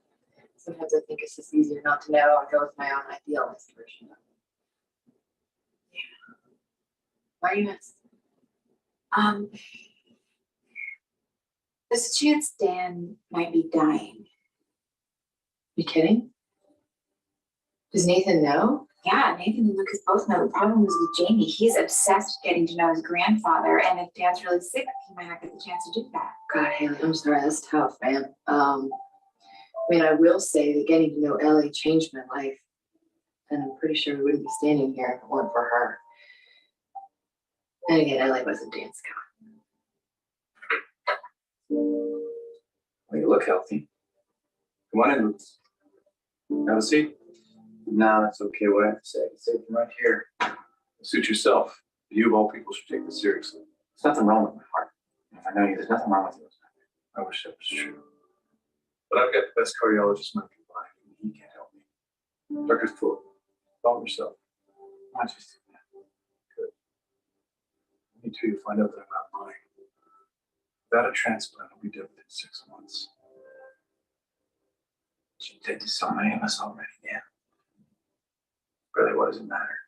M: sometimes I think it's just easier not to know and go with my own idealist version of it. Yeah. Why are you next?
B: There's a chance Dan might be dying.
M: You kidding? Does Nathan know?
B: Yeah, Nathan and Lucas both know. The problem is with Jamie. He's obsessed with getting to know his grandfather, and if Dan's really sick, he might not get the chance to do that.
M: God, Haley, I'm sorry, that's tough, man. I mean, I will say that getting to know Ellie changed my life. And I'm pretty sure we wouldn't be standing here if it weren't for her. And again, Ellie was a dance
K: Well, you look healthy. Come on in, Lucas. Have a seat.
L: No, that's okay. What I have to say, I can say it from right here.
K: Suit yourself. You of all people should take this seriously.
L: There's nothing wrong with my heart. If I know you, there's nothing wrong with you.
K: I wish that was true. But I've got the best cardiologist money can buy, and he can't help me. Dr. Thorpe, call him yourself.
L: Not just
K: Good. Me too, you find out that I'm not lying. Without a transplant, I'll be dead within 6 months.
L: you did to so many of us already, Dan. Really, what does it matter?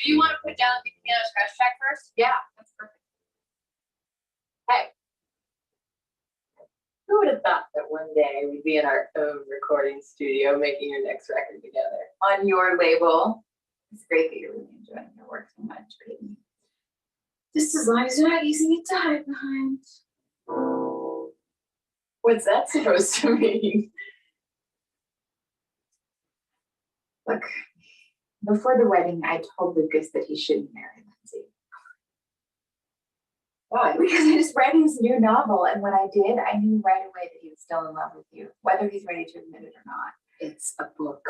M: Do you want to put down the piano scratch track first? Yeah, that's perfect. Hey. Who would have thought that one day we'd be in our own recording studio making your next record together on your label? It's great that you're really enjoying your work so much, baby. Just as long as you're not using it to hide behind. What's that supposed to mean? Look, before the wedding, I told Lucas that he shouldn't marry Lindsay. Why? Because I just read his new novel, and when I did, I knew right away that he was still in love with you, whether he's ready to admit it or not. It's a book.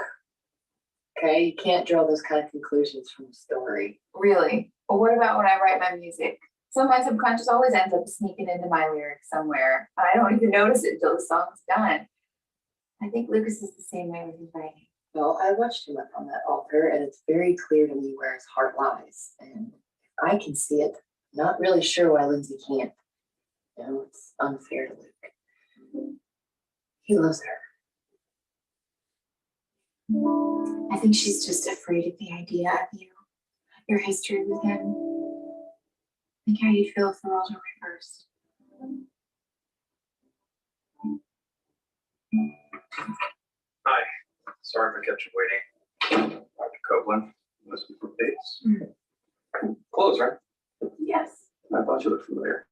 M: Okay, you can't draw those kind of conclusions from a story. Really? But what about when I write my music? So my subconscious always ends up sneaking into my lyrics somewhere. I don't even notice it until the song's done. I think Lucas is the same way with his writing. Well, I watched him up on that altar, and it's very clear to me where his heart lies. And if I can see it, I'm not really sure why Lindsay can't. You know, it's unfair to Luke. He loves her. I think she's just afraid of the idea of you, your history with him. Think how you'd feel if the roles were reversed.
K: Hi. Sorry if I kept you waiting. Dr. Copeland, listen for dates. Close, right?
M: Yes.
K: I thought you looked familiar.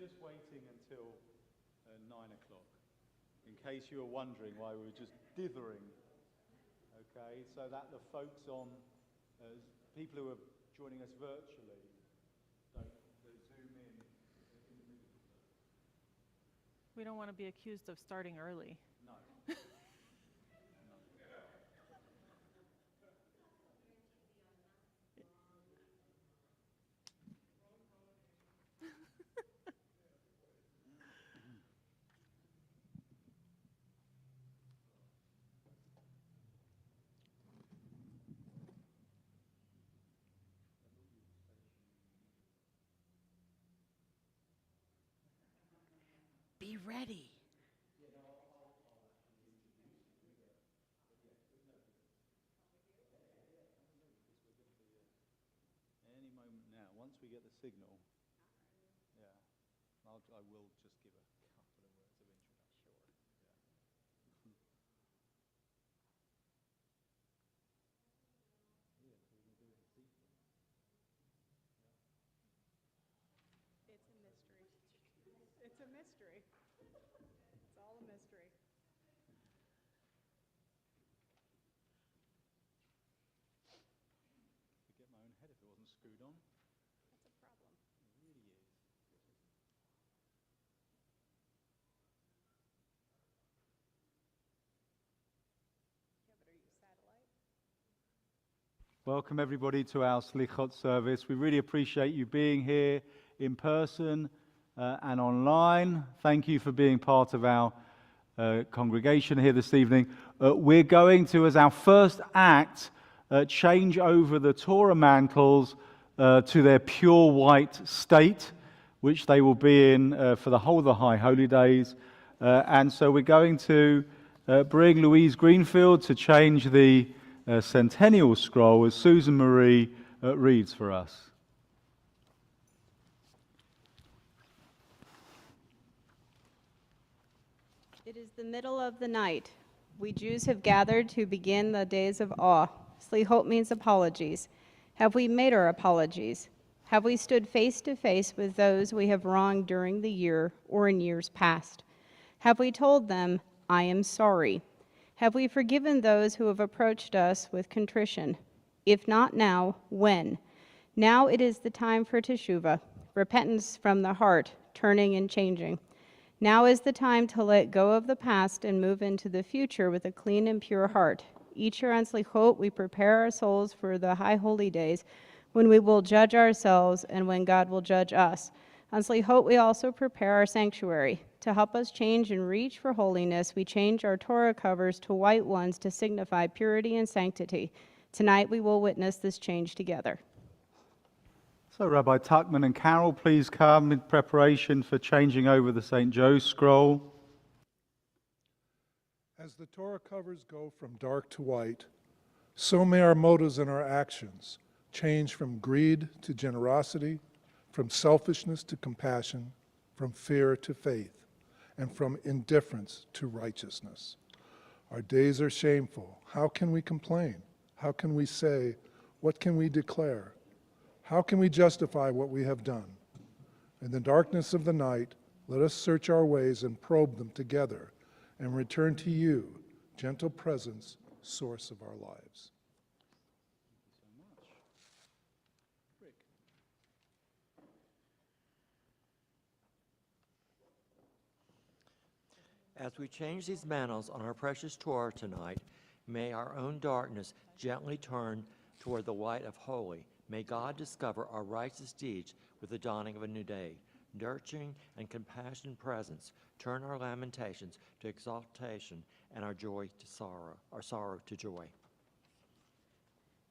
D: just waiting until 9 o'clock, in case you were wondering why we were just dithering. Okay, so that the folks on, people who are joining us virtually, don't zoom in.
N: We don't want to be accused of starting early.
D: No.
N: Be ready.
D: Any moment now, once we get the signal, yeah, I will just give a couple of words of introduction. Sure.
N: It's a mystery. It's a mystery. It's all a mystery.
D: I'd get my own head if it wasn't screwed on.
N: That's a problem.
D: It really is.
N: Yeah, but are you satellite?
D: Welcome everybody to our Slichot service. We really appreciate you being here in person and online. Thank you for being part of our congregation here this evening. We're going to, as our first act, change over the Torah mantles to their pure white state, which they will be in for the whole of the High Holy Days. And so we're going to bring Louise Greenfield to change the Centennial Scroll as Susan Marie reads for us.
O: It is the middle of the night. We Jews have gathered to begin the days of awe. Slichot means apologies. Have we made our apologies? Have we stood face to face with those we have wronged during the year or in years past? Have we told them, I am sorry? Have we forgiven those who have approached us with contrition? If not now, when? Now it is the time for teshuvah, repentance from the heart, turning and changing. Now is the time to let go of the past and move into the future with a clean and pure heart. Each year on Slichot, we prepare our souls for the high holy days when we will judge ourselves and when God will judge us. On Slichot, we also prepare our sanctuary. To help us change and reach for holiness, we change our Torah covers to white ones to signify purity and sanctity. Tonight, we will witness this change together.
D: So Rabbi Tuckman and Carol, please come in preparation for changing over the St. Joe's scroll.
P: As the Torah covers go from dark to white, so may our motives and our actions change from greed to generosity, from selfishness to compassion, from fear to faith, and from indifference to righteousness. Our days are shameful. How can we complain? How can we say, what can we declare? How can we justify what we have done? In the darkness of the night, let us search our ways and probe them together and return to you, gentle presence, source of our lives.
Q: As we change these mantles on our precious Torah tonight, may our own darkness gently turn toward the light of holy. May God discover our righteous deeds with the dawning of a new day. Nurturing and compassionate presence, turn our lamentations to exaltation and our joy to sorrow, our sorrow to joy.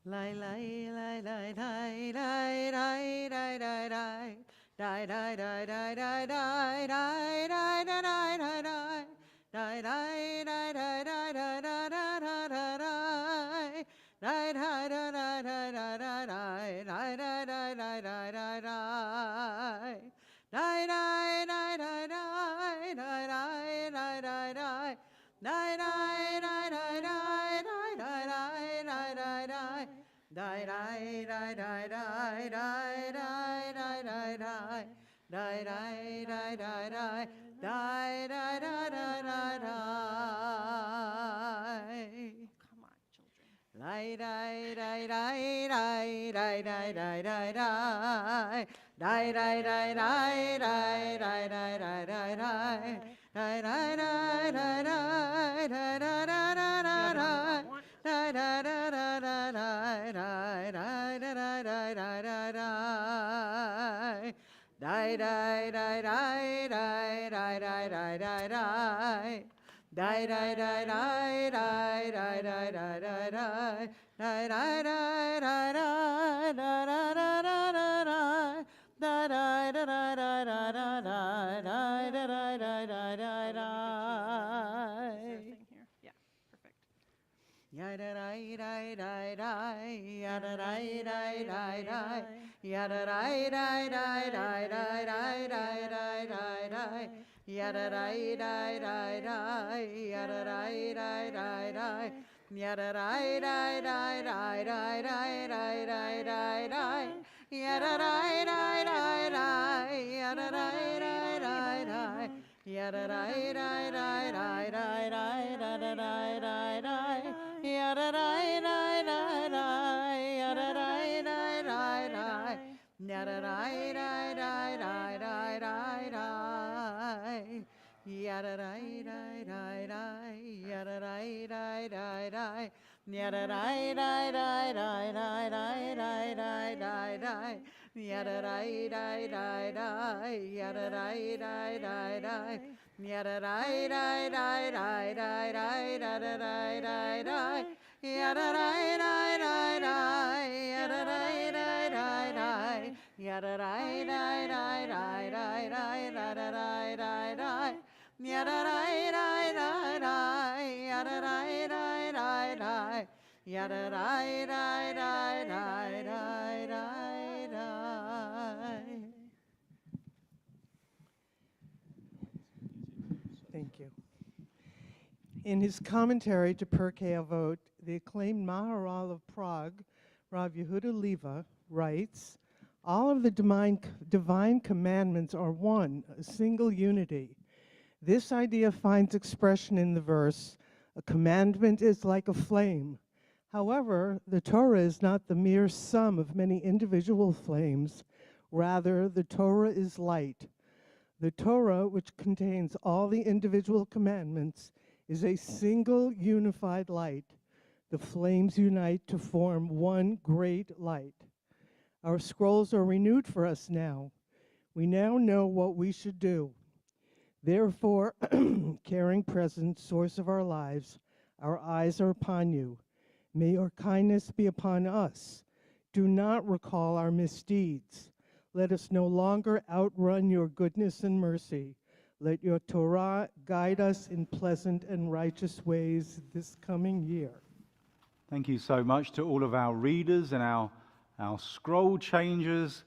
E: Lie, lie, lie, lie, lie, lie, lie, lie, lie, lie. Die, die, die, die, die, die, die, die, die, die, die, die. Die, die, die, die, die, die, die, die, die, die, die. Die, die, die, die, die, die, die, die. Die, die, die, die, die, die, die. Die, die, die, die, die, die, die, die, die, die. Die, die, die, die, die, die, die, die, die, die. Die, die, die, die, die, die, die, die, die, die. Die, die, die, die, die, die, die, die, die.
N: Come on, children.
E: Die, die, die, die, die, die, die, die, die, die. Die, die, die, die, die, die, die, die, die, die. Die, die, die, die, die, die, die, die, die, die. Die, die, die, die, die, die, die, die, die, die, die, die, die. Die, die, die, die, die, die, die, die, die, die. Die, die, die, die, die, die, die, die, die, die. Die, die, die, die, die, da, da, da, da, da, da. Da, da, da, da, da, da, da, da, da, da, da, da, da, da, da.
N: Thing here. Yeah, perfect.
E: Yada da da da da, yada da da da da, yada da da da da da da da da da da, yada da da da da, yada da da da da, yada da da da da da da da da da da, yada da da da da, yada da da da da, yada da da da da da da da da da da. Yada da da da da, yada da da da da, yada da da da da da da da, yada da da da da, yada da da da da, yada da da da da da da da da da, yada da da da da, yada da da da da. Yada da da da da da da da da da da da. Yada da da da da. Yada da da da da. Yada da da da da da da da da da da. Yada da da da da. Yada da da da da. Yada da da da da da da da.
I: Thank you. In his commentary to Pirkei Avot, the acclaimed Maharal of Prague, Rav Yehuda Leva, writes, all of the divine commandments are one, a single unity. This idea finds expression in the verse, a commandment is like a flame. However, the Torah is not the mere sum of many individual flames. Rather, the Torah is light. The Torah, which contains all the individual commandments, is a single unified light. The flames unite to form one great light. Our scrolls are renewed for us now. We now know what we should do. Therefore, caring present, source of our lives, our eyes are upon you. May your kindness be upon us. Do not recall our misdeeds. Let us no longer outrun your goodness and mercy. Let your Torah guide us in pleasant and righteous ways this coming year.
J: Thank you so much to all of our readers and our scroll changers.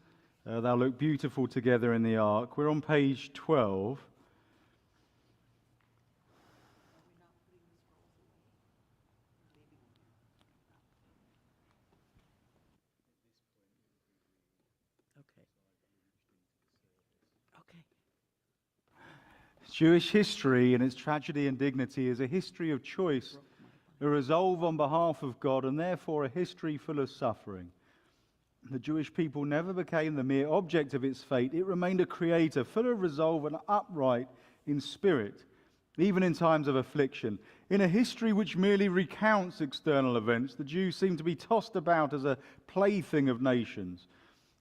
J: They'll look beautiful together in the ark. We're on page 12. Jewish history and its tragedy and dignity is a history of choice, a resolve on behalf of God, and therefore a history full of suffering. The Jewish people never became the mere object of its fate. It remained a creator, full of resolve and upright in spirit, even in times of affliction. In a history which merely recounts external events, the Jews seem to be tossed about as a plaything of nations.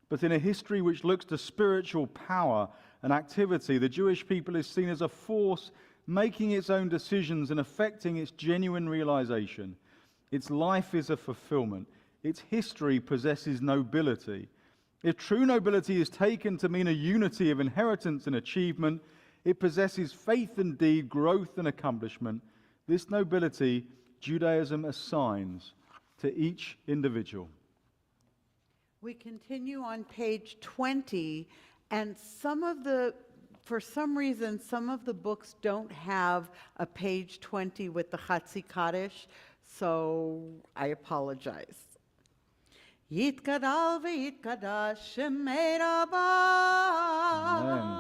J: But in a history which looks to spiritual power and activity, the Jewish people is seen as a force making its own decisions and affecting its genuine realization. Its life is a fulfillment. Its history possesses nobility. If true nobility is taken to mean a unity of inheritance and achievement, it possesses faith and deed, growth and accomplishment. This nobility Judaism assigns to each individual.
R: We continue on page 20, and for some reason, some of the books don't have a page 20 with the Chatzi Kaddish, so I apologize. Yitkadal v'yitkadash Shemei Rabbah.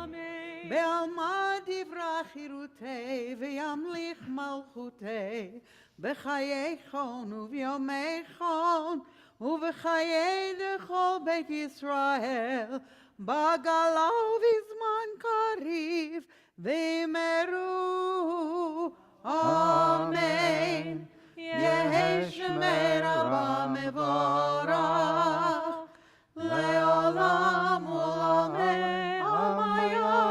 J: Amen.
R: בעלמא דברה חירותי וימליך מלכותי בחיי חון וביומי חון ובחיי לכל בית ישראל בגלה ובזמן קריב ואמרו אמן. יהי שמי רבה מבורך לעולם ולעולמי עמיה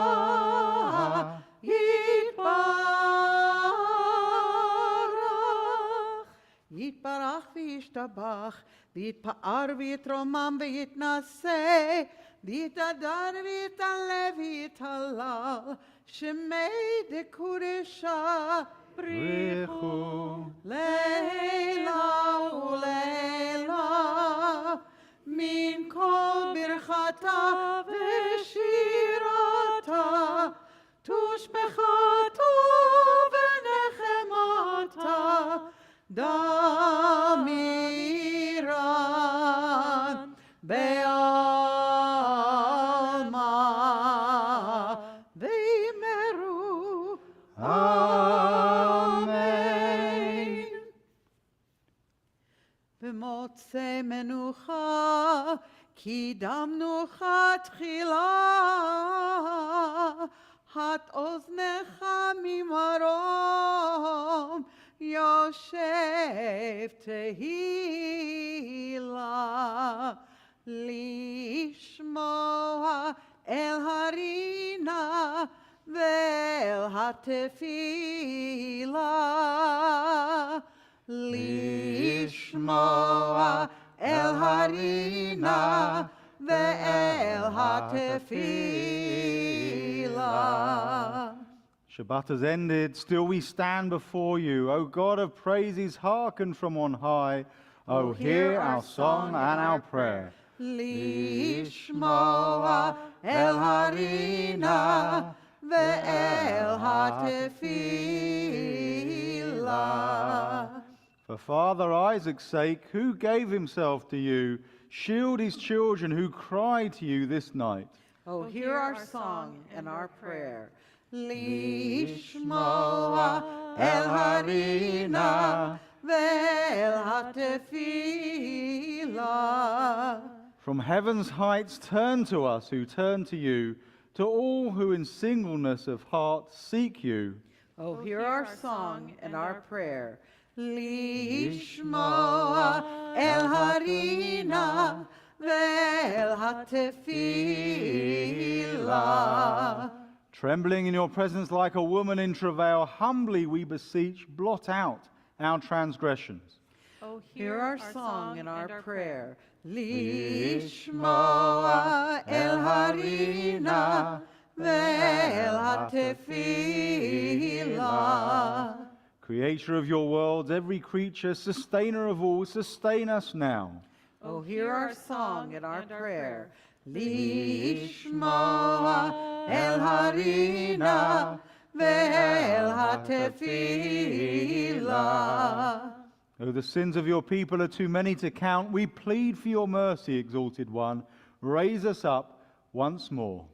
R: יתברך. יתברך וישתבח ויתפאר ויתרומם ויתנשא ויתהדר ויתעלה ויתהלל שמי דקודשה בריחו לילה ולילה מן כל ברכתה ושירתה תושבחתה ונחמתה דמירן בעלמא ואמרו אמן. במוצאי מנוחה קידמנוך תחילה הט אוזנך ממרום יושב תהילה לשמוע אל הרינה ואל התפילה לשמוע אל הרינה ואל התפילה.
J: Shabbat has ended, still we stand before you. O God of praises, hearken from on high. O hear our song and our prayer.
R: לשמוע אל הרינה ואל התפילה.
J: For Father Isaac's sake, who gave himself to you, shield his children who cry to you this night.
R: Oh, hear our song and our prayer. לשמוע אל הרינה ואל התפילה.
J: From heaven's heights, turn to us who turn to you, to all who in singleness of heart seek you.
R: Oh, hear our song and our prayer. לשמוע אל הרינה ואל התפילה.
J: Trembling in your presence like a woman in travail, humbly we beseech, blot out our transgressions.
R: Oh, hear our song and our prayer. לשמוע אל הרינה ואל התפילה.
J: Creator of your worlds, every creature, sustainer of all, sustain us now.
R: Oh, hear our song and our prayer. לשמוע אל הרינה ואל התפילה.
J: Though the sins of your people are too many to count, we plead for your mercy, exalted one. Raise us up once more.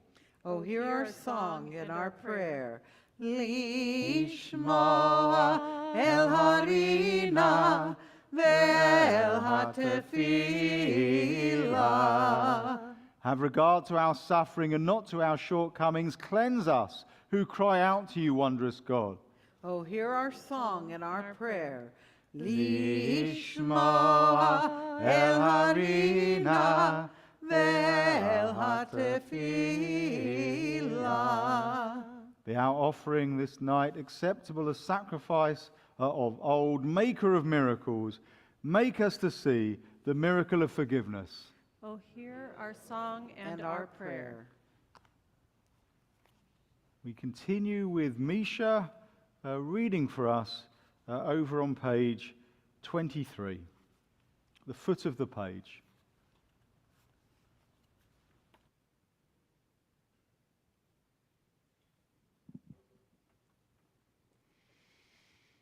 R: Oh, hear our song and our prayer. לשמוע אל הרינה ואל התפילה.
J: Have regard to our suffering and not to our shortcomings. Cleanse us who cry out to you, wondrous God.
R: Oh, hear our song and our prayer. לשמוע אל הרינה ואל התפילה.
J: Be our offering this night acceptable as sacrifice of old, maker of miracles. Make us to see the miracle of forgiveness.
N: Oh, hear our song and our prayer.
J: We continue with Misha reading for us over on page 23, the foot of the page.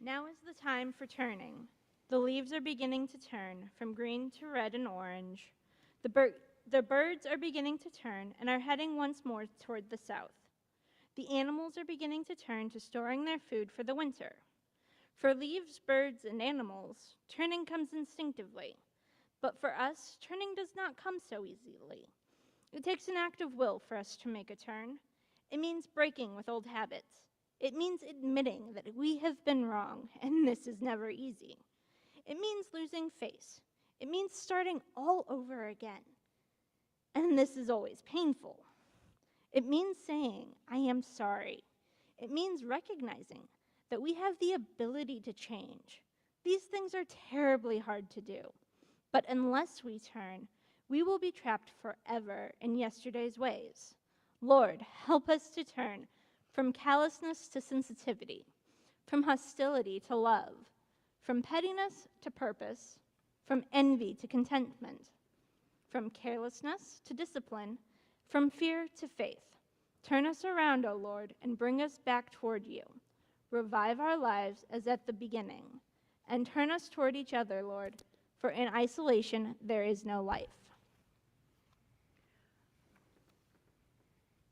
S: Now is the time for turning. The leaves are beginning to turn from green to red and orange. The birds are beginning to turn and are heading once more toward the south. The animals are beginning to turn to storing their food for the winter. For leaves, birds, and animals, turning comes instinctively. But for us, turning does not come so easily. It takes an act of will for us to make a turn. It means breaking with old habits. It means admitting that we have been wrong, and this is never easy. It means losing face. It means starting all over again. And this is always painful. It means saying, I am sorry. It means recognizing that we have the ability to change. These things are terribly hard to do. But unless we turn, we will be trapped forever in yesterday's ways. Lord, help us to turn from callousness to sensitivity, from hostility to love, from pettiness to purpose, from envy to contentment, from carelessness to discipline, from fear to faith. Turn us around, O Lord, and bring us back toward you. Revive our lives as at the beginning, and turn us toward each other, Lord, for in isolation there is no life.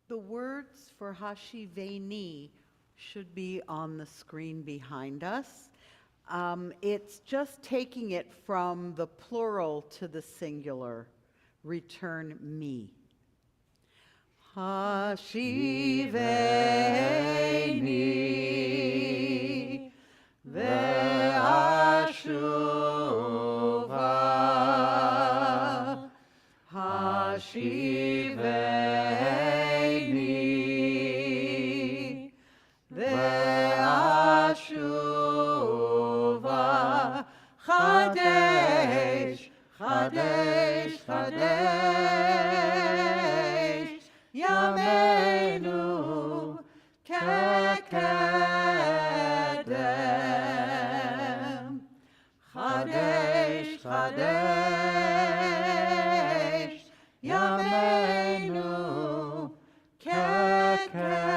R: The words for Hashiveni should be on the screen behind us. It's just taking it from the plural to the singular. Return me. Hashiveni ve'ashuva. Hashiveni ve'ashuva. Chadesh, Chadesh, Chadesh, Yameinu kekedem. Chadesh, Chadesh, Yameinu kekedem.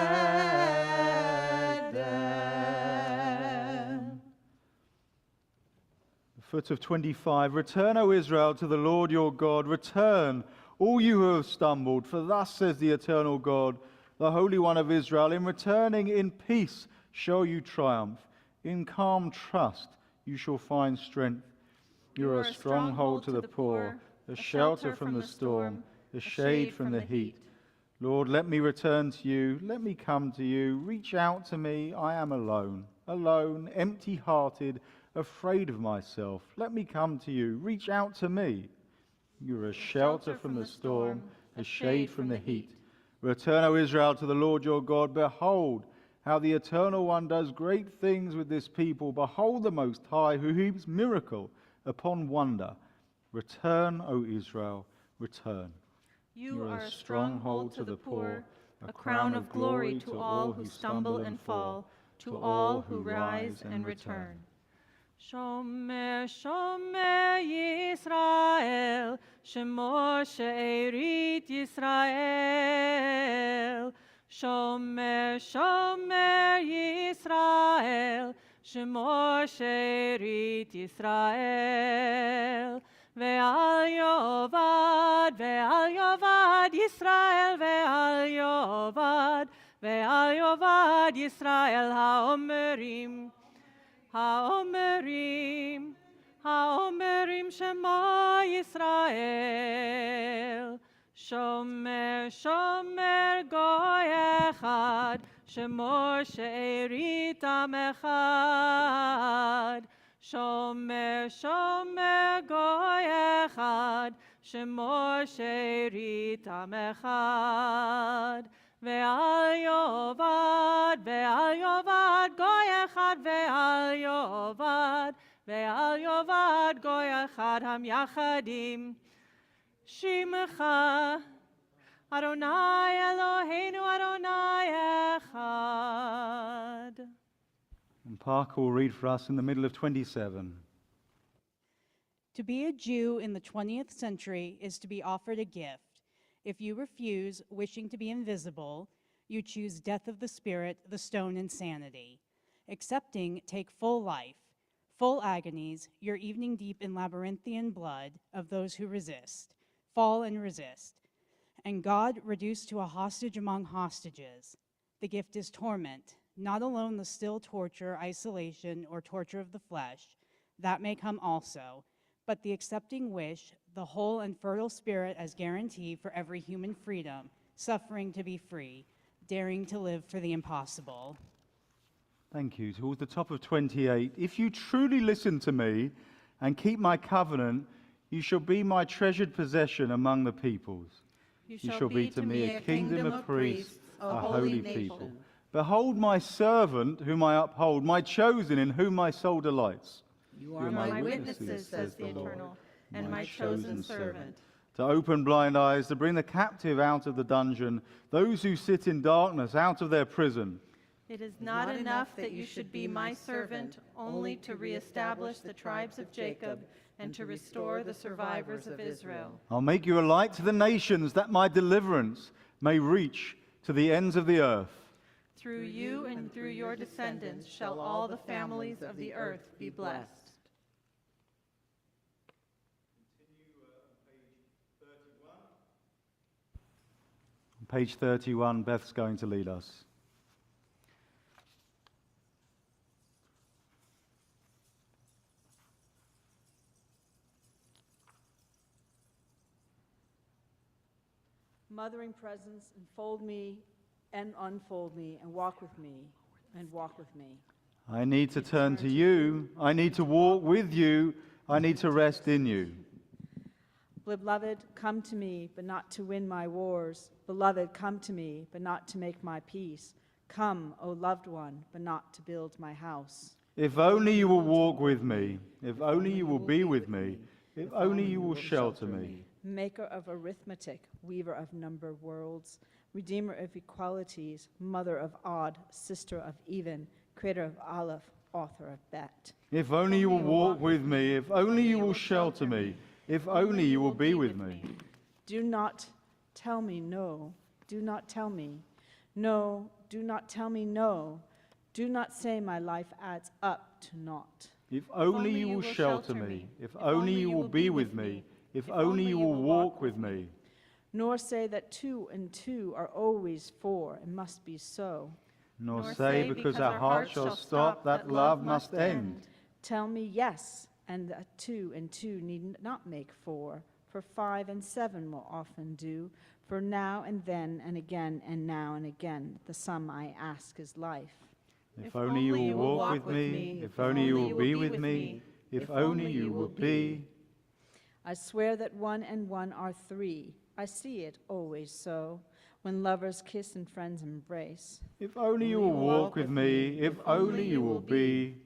D: Foot of 25, return, O Israel, to the Lord your God. Return, all you who have stumbled, for thus says the eternal God, the Holy One of Israel, in returning in peace shall you triumph. In calm trust you shall find strength. You are a stronghold to the poor, a shelter from the storm, a shade from the heat. Lord, let me return to you. Let me come to you. Reach out to me. I am alone, alone, empty-hearted, afraid of myself. Let me come to you. Reach out to me. You are a shelter from the storm, a shade from the heat. Return, O Israel, to the Lord your God. Behold, how the Eternal One does great things with this people. Behold the Most High, who heaps miracle upon wonder. Return, O Israel, return.
T: You are a stronghold to the poor, a crown of glory to all who stumble and fall, to all who rise and return.
E: Shomer, Shomer Yisrael, Shemo She'erit Yisrael. Shomer, Shomer Yisrael, Shemo She'erit Yisrael. Ve'al yovad Yisrael, ve'al yovad Yisrael ha'omerim. Haomerim, Haomerim Shema Yisrael. Shomer, Shomer Goy Echad, Shemo She'erit Am Echad. Shomer, Shomer Goy Echad, Shemo She'erit Am Echad. Ve'al yovad goy echad, ve'al yovad goy echad ham yachadim. Shimcha Adonai Eloheinu Adonai echad.
D: And Parker will read for us in the middle of 27.
U: To be a Jew in the 20th century is to be offered a gift. If you refuse, wishing to be invisible, you choose death of the spirit, the stone insanity. Accepting, take full life, full agonies, your evening deep in labyrinthian blood of those who resist, fall and resist. And God reduced to a hostage among hostages. The gift is torment, not alone the still torture, isolation, or torture of the flesh, that may come also, but the accepting wish, the whole and fertile spirit as guarantee for every human freedom, suffering to be free, daring to live for the impossible.
T: Thank you. Towards the top of 28, if you truly listen to me and keep my covenant, you shall be my treasured possession among the peoples. You shall be to me a kingdom of priests, a holy people. Behold my servant, whom I uphold, my chosen, in whom my soul delights.
E: You are my witnesses, says the Eternal, and my chosen servant.
T: To open blind eyes, to bring the captive out of the dungeon, those who sit in darkness out of their prison.
E: It is not enough that you should be my servant, only to reestablish the tribes of Jacob and to restore the survivors of Israel.
T: I'll make you a light to the nations, that my deliverance may reach to the ends of the earth.
E: Through you and through your descendants shall all the families of the earth be blessed.
T: Page 31, Beth's going to lead us.
H: Mothering presence, enfold me and unfold me and walk with me and walk with me.
T: I need to turn to you. I need to walk with you. I need to rest in you.
H: Beloved, come to me, but not to win my wars. Beloved, come to me, but not to make my peace. Come, O loved one, but not to build my house.
T: If only you will walk with me. If only you will be with me. If only you will shelter me.
H: Maker of arithmetic, weaver of number worlds, redeemer of equalities, mother of odd, sister of even, creator of Aleph, author of Bet.
T: If only you will walk with me. If only you will shelter me. If only you will be with me.
H: Do not tell me no. Do not tell me. No, do not tell me no. Do not say my life adds up to naught.
T: If only you will shelter me. If only you will be with me. If only you will walk with me.
H: Nor say that 2 and 2 are always 4 and must be so.
T: Nor say because our heart shall stop that love must end.
H: Tell me yes, and that 2 and 2 need not make 4, for 5 and 7 will often do, for now and then and again and now and again, the sum I ask is life.
T: If only you will walk with me, if only you will be with me, if only you will be.
H: I swear that 1 and 1 are 3. I see it always so, when lovers kiss and friends embrace.
T: If only you will walk with me, if only you will be.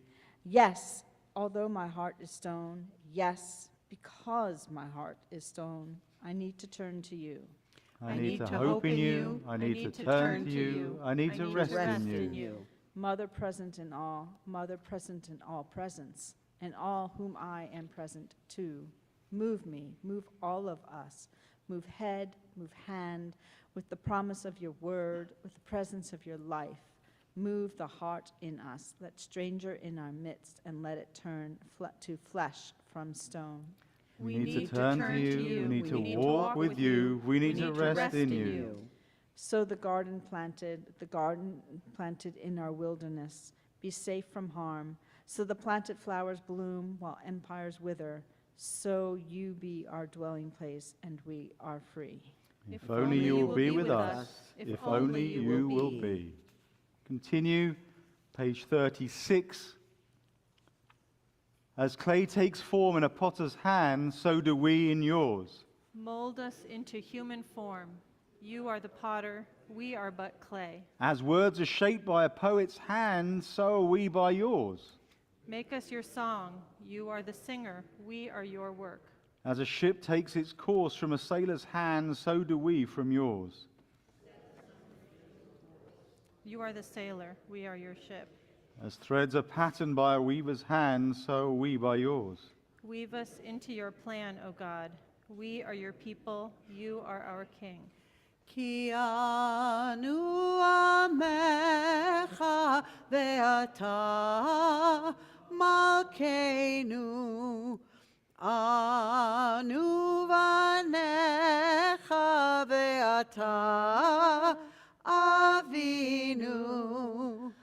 H: Yes, although my heart is stone, yes, because my heart is stone, I need to turn to you.
T: I need to hope in you, I need to turn to you, I need to rest in you.
H: Mother present in all, mother present in all presence, and all whom I am present to. Move me, move all of us, move head, move hand, with the promise of your word, with the presence of your life. Move the heart in us, let stranger in our midst, and let it turn to flesh from stone.
T: We need to turn to you, we need to walk with you, we need to rest in you.
H: So the garden planted in our wilderness, be safe from harm. So the planted flowers bloom while empires wither. So you be our dwelling place and we are free.
T: If only you will be with us, if only you will be. Continue, page 36. As clay takes form in a potter's hand, so do we in yours.
E: Mold us into human form. You are the potter, we are but clay.
T: As words are shaped by a poet's hand, so are we by yours.
E: Make us your song. You are the singer, we are your work.
T: As a ship takes its course from a sailor's hand, so do we from yours.
E: You are the sailor, we are your ship.
T: As threads are patterned by a weaver's hand, so are we by yours.
E: Weave us into your plan, O God. We are your people, you are our king.
R: Ki anu amecha ve'ata malkeinu anu vanecha ve'ata Avinu,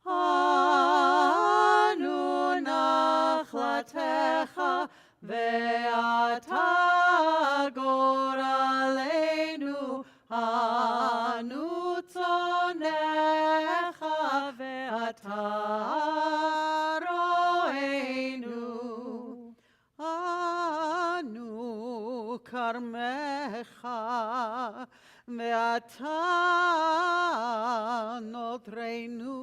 R: Anu nachlatecha, ve'ata goralenu, Anu tzonecha, ve'ata ro'enu, Anu karmecha, ve'ata nodreinu,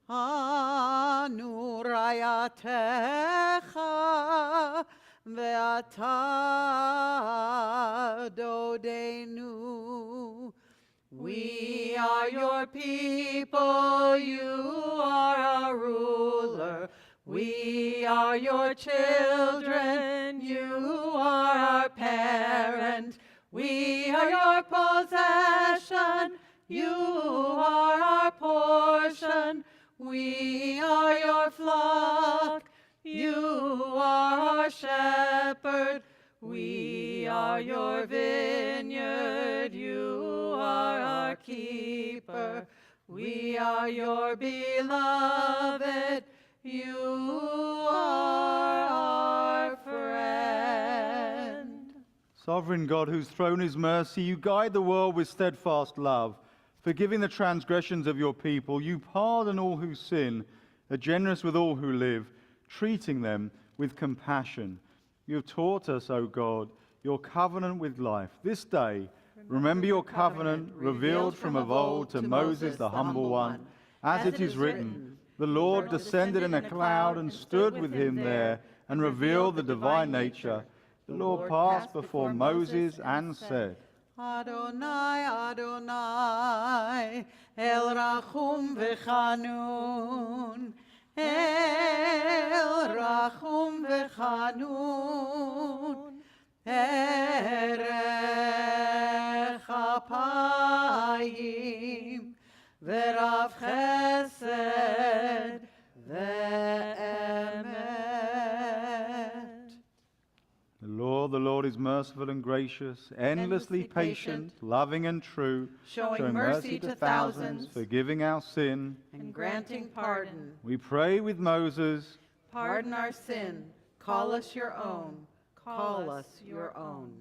R: Anu rayatecha, ve'ata dodenu. We are your people, you are our ruler. We are your children, you are our parent. We are your possession, you are our portion. We are your flock, you are our shepherd. We are your vineyard, you are our keeper. We are your beloved, you are our friend.
T: Sovereign God, whose throne is mercy, you guide the world with steadfast love. Forgiving the transgressions of your people, you pardon all who sin, are generous with all who live, treating them with compassion. You have taught us, O God, your covenant with life. This day, remember your covenant revealed from of old to Moses, the humble one. As it is written, the Lord descended in a cloud and stood with him there and revealed the divine nature. The Lord passed before Moses and said,
R: Adonai, Adonai, El Rachum v'Chanun, El Rachum v'Chanun, Erech Apayim, V'Rav Chesed, Ve'emet.
T: The Lord is merciful and gracious, endlessly patient, loving and true,
R: showing mercy to thousands,
T: forgiving our sin,
R: and granting pardon.
T: We pray with Moses,
R: Pardon our sin, call us your own, call us your own.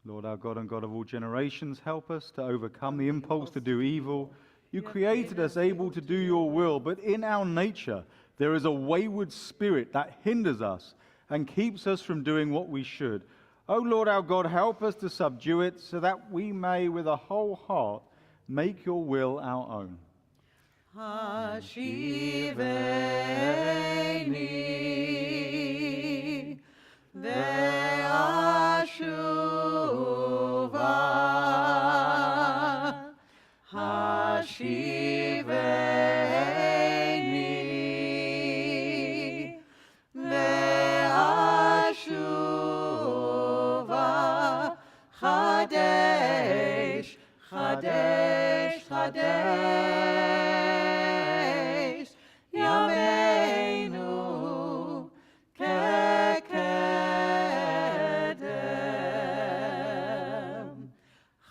T: Lord our God and God of all generations, help us to overcome the impulse to do evil. You created us able to do your will, but in our nature there is a wayward spirit that hinders us and keeps us from doing what we should. O Lord our God, help us to subdue it so that we may with a whole heart make your will our own.
R: Hashiveni ve'ashuva, Hashiveni ve'ashuva, Chadesh, Chadesh, Chadesh, Yameinu kekedem.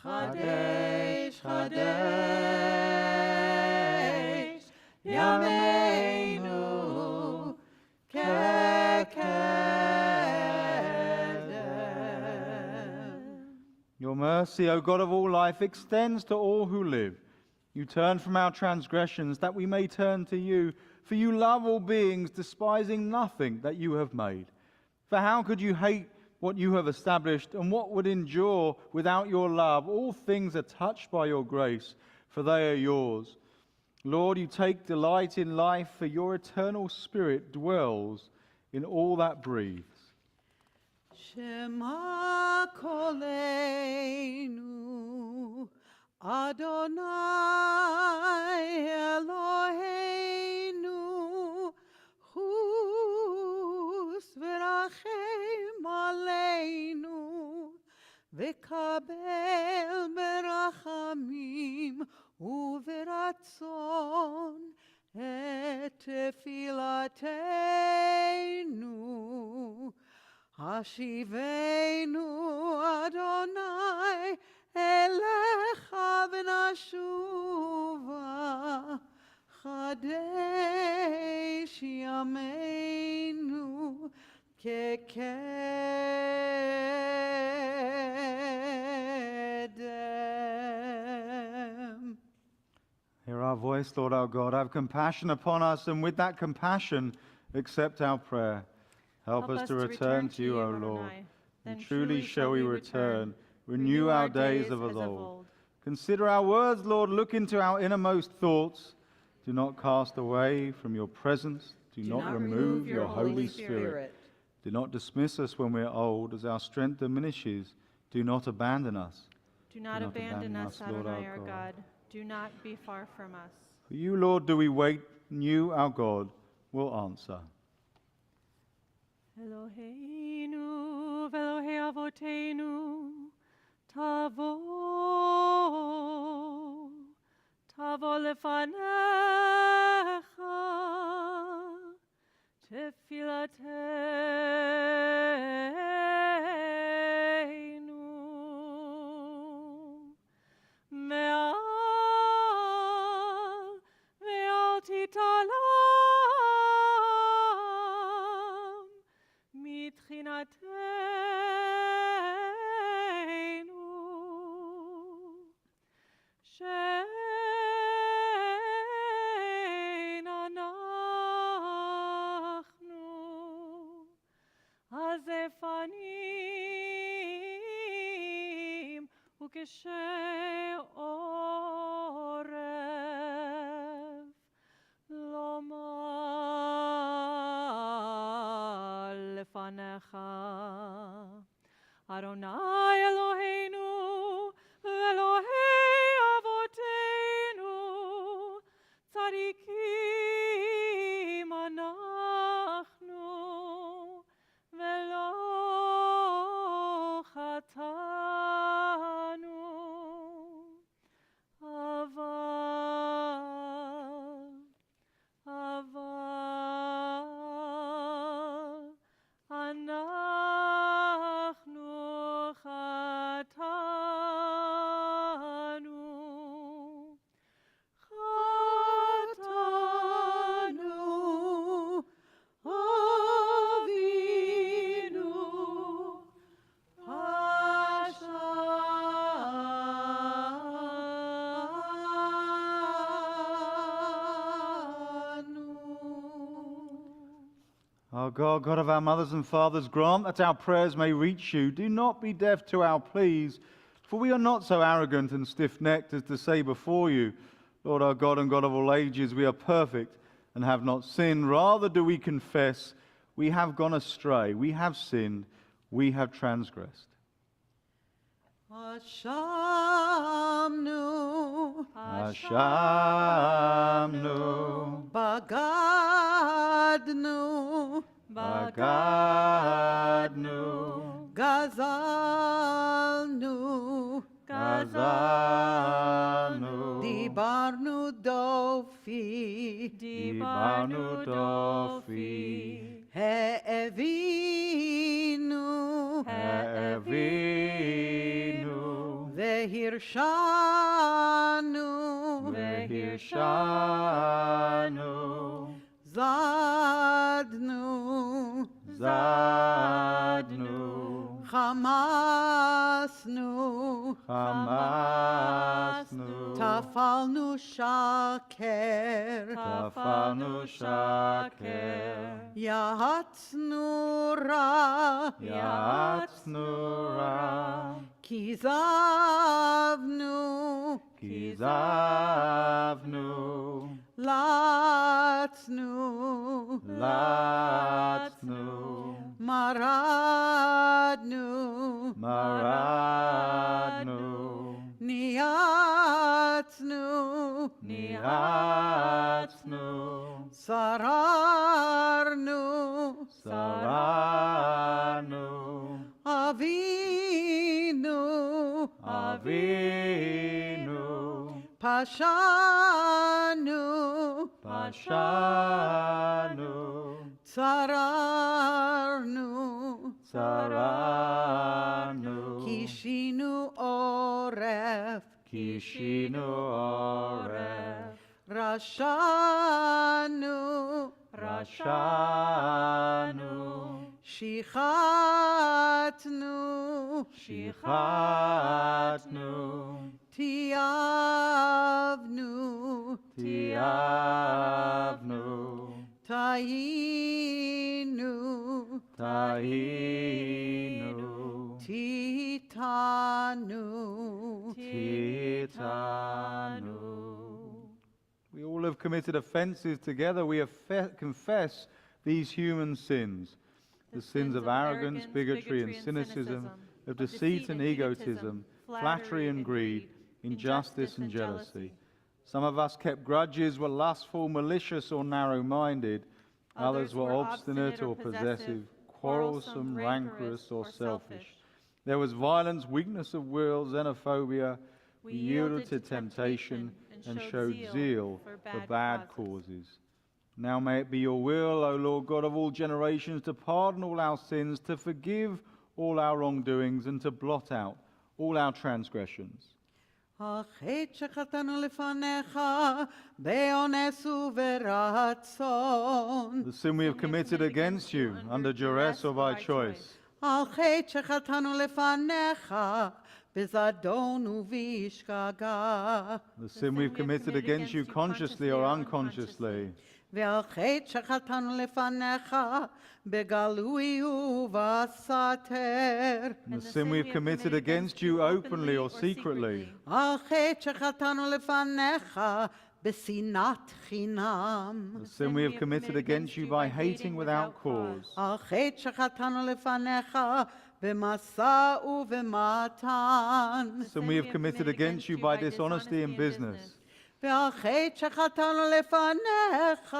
R: Chadesh, Chadesh, Yameinu kekedem.
T: Your mercy, O God of all life, extends to all who live. You turn from our transgressions that we may turn to you. For you love all beings, despising nothing that you have made. For how could you hate what you have established, and what would endure without your love? All things are touched by your grace, for they are yours. Lord, you take delight in life, for your eternal spirit dwells in all that breathes.
R: Shema Koleinu, Adonai Eloheinu, Chus v'rachem aleinu, v'kabel berachamim uv'ratzon et tefilateinu. Hashivenu Adonai Ele Kadesh Yameinu Kekedem.
T: Hear our voice, Lord our God. Have compassion upon us, and with that compassion, accept our prayer. Help us to return to you, O Lord. And truly shall we return. Renew our days of old. Consider our words, Lord. Look into our innermost thoughts. Do not cast away from your presence. Do not remove your Holy Spirit. Do not dismiss us when we are old, as our strength diminishes. Do not abandon us.
N: Do not abandon us, Adonai our God. Do not be far from us.
T: For you, Lord, do we wait, and you, our God, will answer.
N: Eloheinu v'Elohei Avoteinu, Tavo lefanecha, tefilateinu, me'al titalam, mitchinateinu, she'en anachnu azefanim ukeshe'orev lomar lefanecha. Adonai Eloheinu, Elohei Avoteinu, tzadikim anachnu, velo chatanu, aval, anachnu chatanu, avinu,
T: Our God, God of our mothers and fathers, grant that our prayers may reach you. Do not be deaf to our pleas, for we are not so arrogant and stiff-necked as to say before you, Lord our God and God of all ages, we are perfect and have not sinned. Rather do we confess, we have gone astray, we have sinned, we have transgressed.
R: Ashamnu,
T: Ashamnu,
R: Bagadnu,
T: Bagadnu,
R: Gazalnu,
T: Gazalnu,
R: Dibarnu Dofi,
T: Dibarnu Dofi,
R: He'evinu,
T: He'evinu,
R: Vehirshanu,
T: Vehirshanu,
R: Zadnu,
T: Zadnu,
R: Hamasnu,
T: Hamasnu,
R: Tafalnu Shaker,
T: Tafanu Shaker,
R: Yahatznu Ra,
T: Yatznu Ra,
R: Kizavnu,
T: Kizavnu,
R: Latznu,
T: Latznu,
R: Maradnu,
T: Maradnu,
R: Niatznu,
T: Niatznu,
R: Sararnu,
T: Saranu,
R: Avinu,
T: Avinu,
R: Pashanu,
T: Pashanu,
R: Sararnu,
T: Saranu,
R: Kishinu Oref,
T: Kishinu Oref,
R: Rasha
T: Shashanu,
R: Shichatnu,
T: Shichatnu,
R: Tiavnu,
T: Tiavnu,
R: Tainu,
T: Tainu,
R: Titanu,
T: Titanu. We all have committed offenses together. We confess these human sins. The sins of arrogance, bigotry, and cynicism, of deceit and egotism, flattery and greed, injustice and jealousy. Some of us kept grudges, were lustful, malicious, or narrow-minded. Others were obstinate or possessive, quarrelsome, rancorous, or selfish. There was violence, weakness of will, xenophobia. We yielded to temptation and showed zeal for bad causes. Now may it be your will, O Lord God of all generations, to pardon all our sins, to forgive all our wrongdoings, and to blot out all our transgressions.
R: החטא שחטאנו לפניך באונס וברצון.
T: The sin we have committed against you under duress or by choice.
R: החטא שחטאנו לפניך בזדון ובשגגה.
T: The sin we've committed against you consciously or unconsciously.
R: והחטא שחטאנו לפניך בגלוי ובסתר.
T: The sin we've committed against you openly or secretly.
R: החטא שחטאנו לפניך בשנאת חינם.
T: The sin we have committed against you by hating without cause.
R: החטא שחטאנו לפניך במשא ובמתן.
T: The sin we have committed against you by dishonesty in business.
R: והחטא שחטאנו לפניך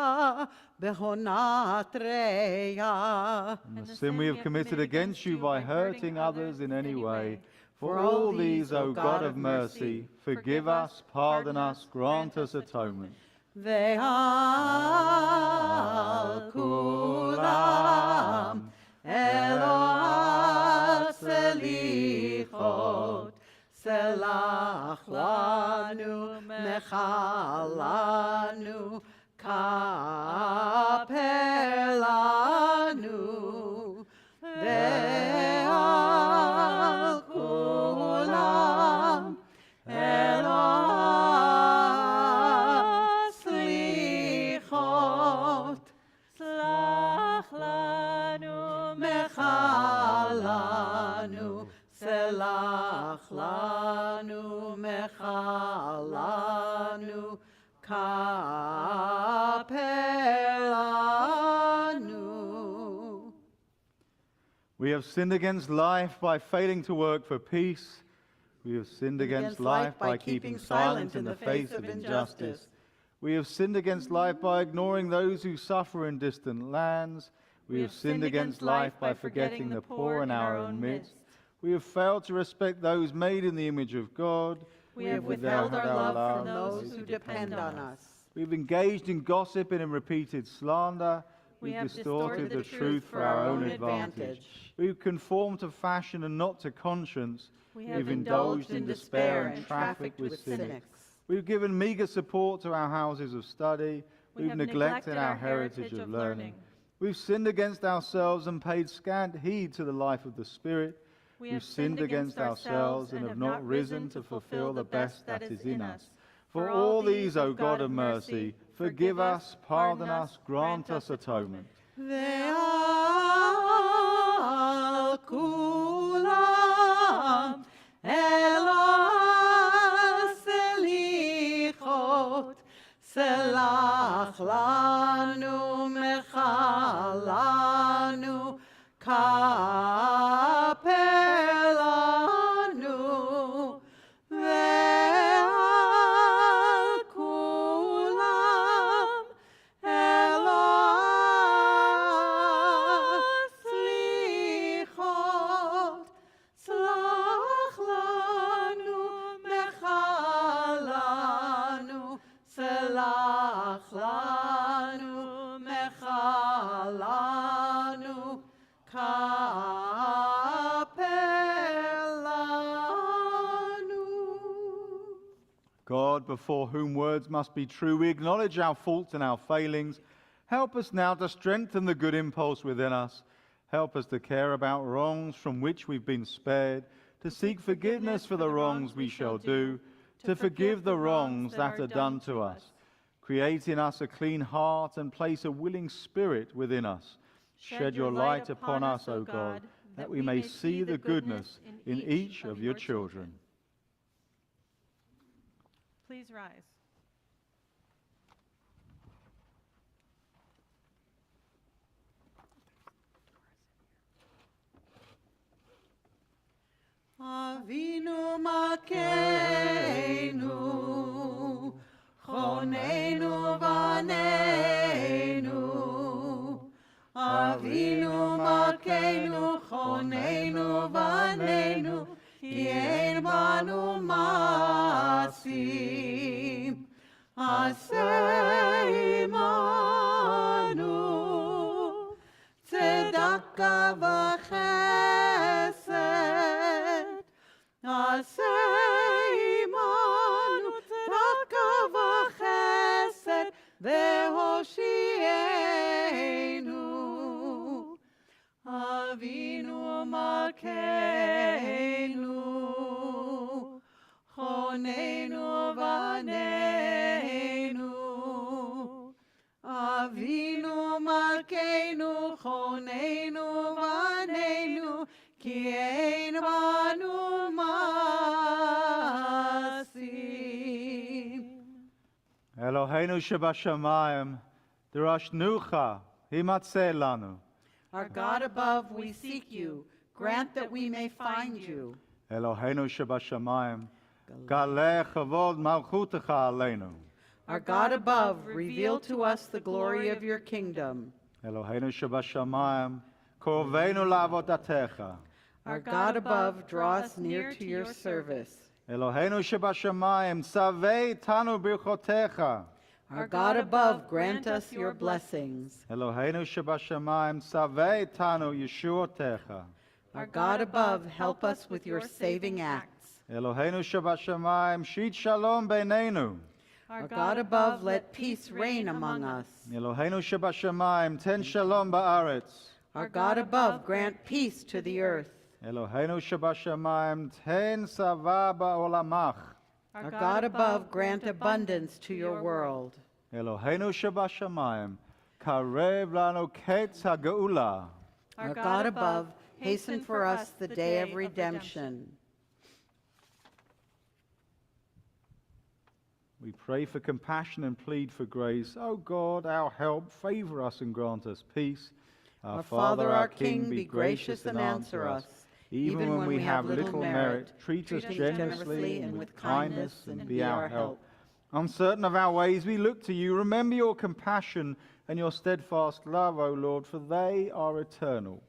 R: בהונאת ראיה.
T: And the sin we have committed against you by hurting others in any way. For all these, O God of mercy, forgive us, pardon us, grant us atonement.
R: ועל כולם אלוה סליחות, סלח לנו, מחל לנו, כפר לנו, ועל כולם אלוה סליחות, סלח לנו, מחל לנו, סלח לנו, מחל לנו, כפר לנו.
T: We have sinned against life by failing to work for peace. We have sinned against life by keeping silent in the face of injustice. We have sinned against life by ignoring those who suffer in distant lands. We have sinned against life by forgetting the poor in our own midst. We have failed to respect those made in the image of God.
R: We have withheld our love from those who depend on us.
T: We've engaged in gossip and in repeated slander. We've distorted the truth for our own advantage. We've conformed to fashion and not to conscience. We've indulged in despair and trafficked with cynics. We've given meager support to our houses of study. We've neglected our heritage of learning. We've sinned against ourselves and paid scant heed to the life of the Spirit. We've sinned against ourselves and have not risen to fulfill the best that is in us. For all these, O God of mercy, forgive us, pardon us, grant us atonement.
R: ועל כולם אלוה סליחות, סלח לנו, מחל לנו, כפר לנו, ועל כולם אלוה סליחות, סלח לנו, מחל לנו, סלח לנו, מחל לנו,
T: God, before whom words must be true, we acknowledge our faults and our failings. Help us now to strengthen the good impulse within us. Help us to care about wrongs from which we've been spared, to seek forgiveness for the wrongs we shall do, to forgive the wrongs that are done to us. Create in us a clean heart and place a willing spirit within us. Shed your light upon us, O God, that we may see the goodness in each of your children.
E: Please rise.
R: Avinu Malkeinu, Chonenu Vanenu. Avinu Malkeinu, Chonenu Vanenu, Ki ein banu masim. Aseh imanu, tzedakah v'chesed. Aseh imanu, tzedakah v'chesed, ve'hoshienu. Avinu Malkeinu, Chonenu Vanenu. Avinu Malkeinu, Chonenu Vanenu, Ki ein banu masim.
T: Eloheinu shebashamayim, derashnucha, himatzeh lanu.
R: Our God above, we seek you. Grant that we may find you.
T: Eloheinu shebashamayim, galeh chavod malchutecha aleinu.
R: Our God above, reveal to us the glory of your kingdom.
T: Eloheinu shebashamayim, korveinu la'avodatecha.
R: Our God above, draw us near to your service.
T: Eloheinu shebashamayim, savei tanu birchotecha.
R: Our God above, grant us your blessings.
T: Eloheinu shebashamayim, savei tanu yeshuotecha.
R: Our God above, help us with your saving acts.
T: Eloheinu shebashamayim, shit shalom beinenu.
R: Our God above, let peace reign among us.
T: Eloheinu shebashamayim, ten shalom ba'aretz.
R: Our God above, grant peace to the earth.
T: Eloheinu shebashamayim, ten sava ba'olamach.
R: Our God above, grant abundance to your world.
T: Eloheinu shebashamayim, karev lanu ketz ha'geula.
R: Our God above, hasten for us the day of redemption.
T: We pray for compassion and plead for grace. O God, our help, favor us and grant us peace.
R: Our Father, our King, be gracious and answer us. Even when we have little merit,
T: treat us generously and with kindness and be our help. Uncertain of our ways, we look to you. Remember your compassion and your steadfast love, O Lord, for they are eternal.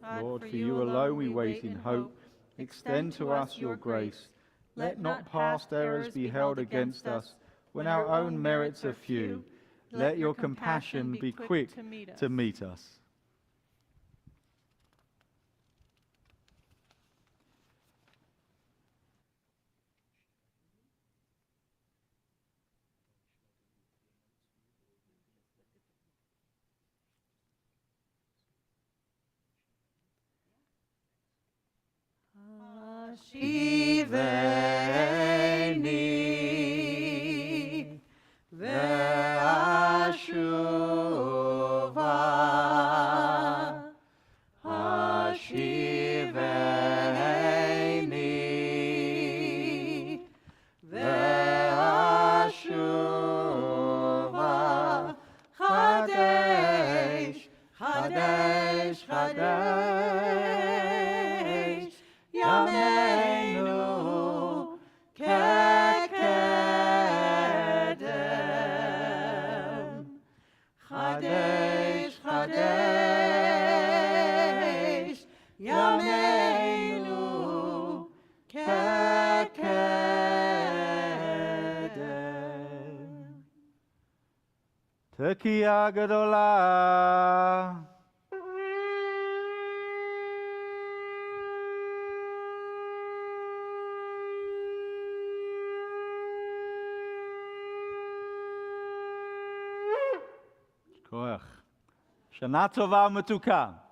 E: God,
T: Lord, for you alone we wait in hope. Extend to us your grace. Let not past errors be held against us when our own merits are few. Let your compassion be quick to meet us.
R: Shiveni ve'ashuva, Hashiveni ve'ashuva, Chadesh, Chadesh, Chadesh, Yameinu kekedem. Chadesh, Chadesh, Yameinu kekedem.
T: Tekiah Gedolah. Koach. Shana Tova Matuka.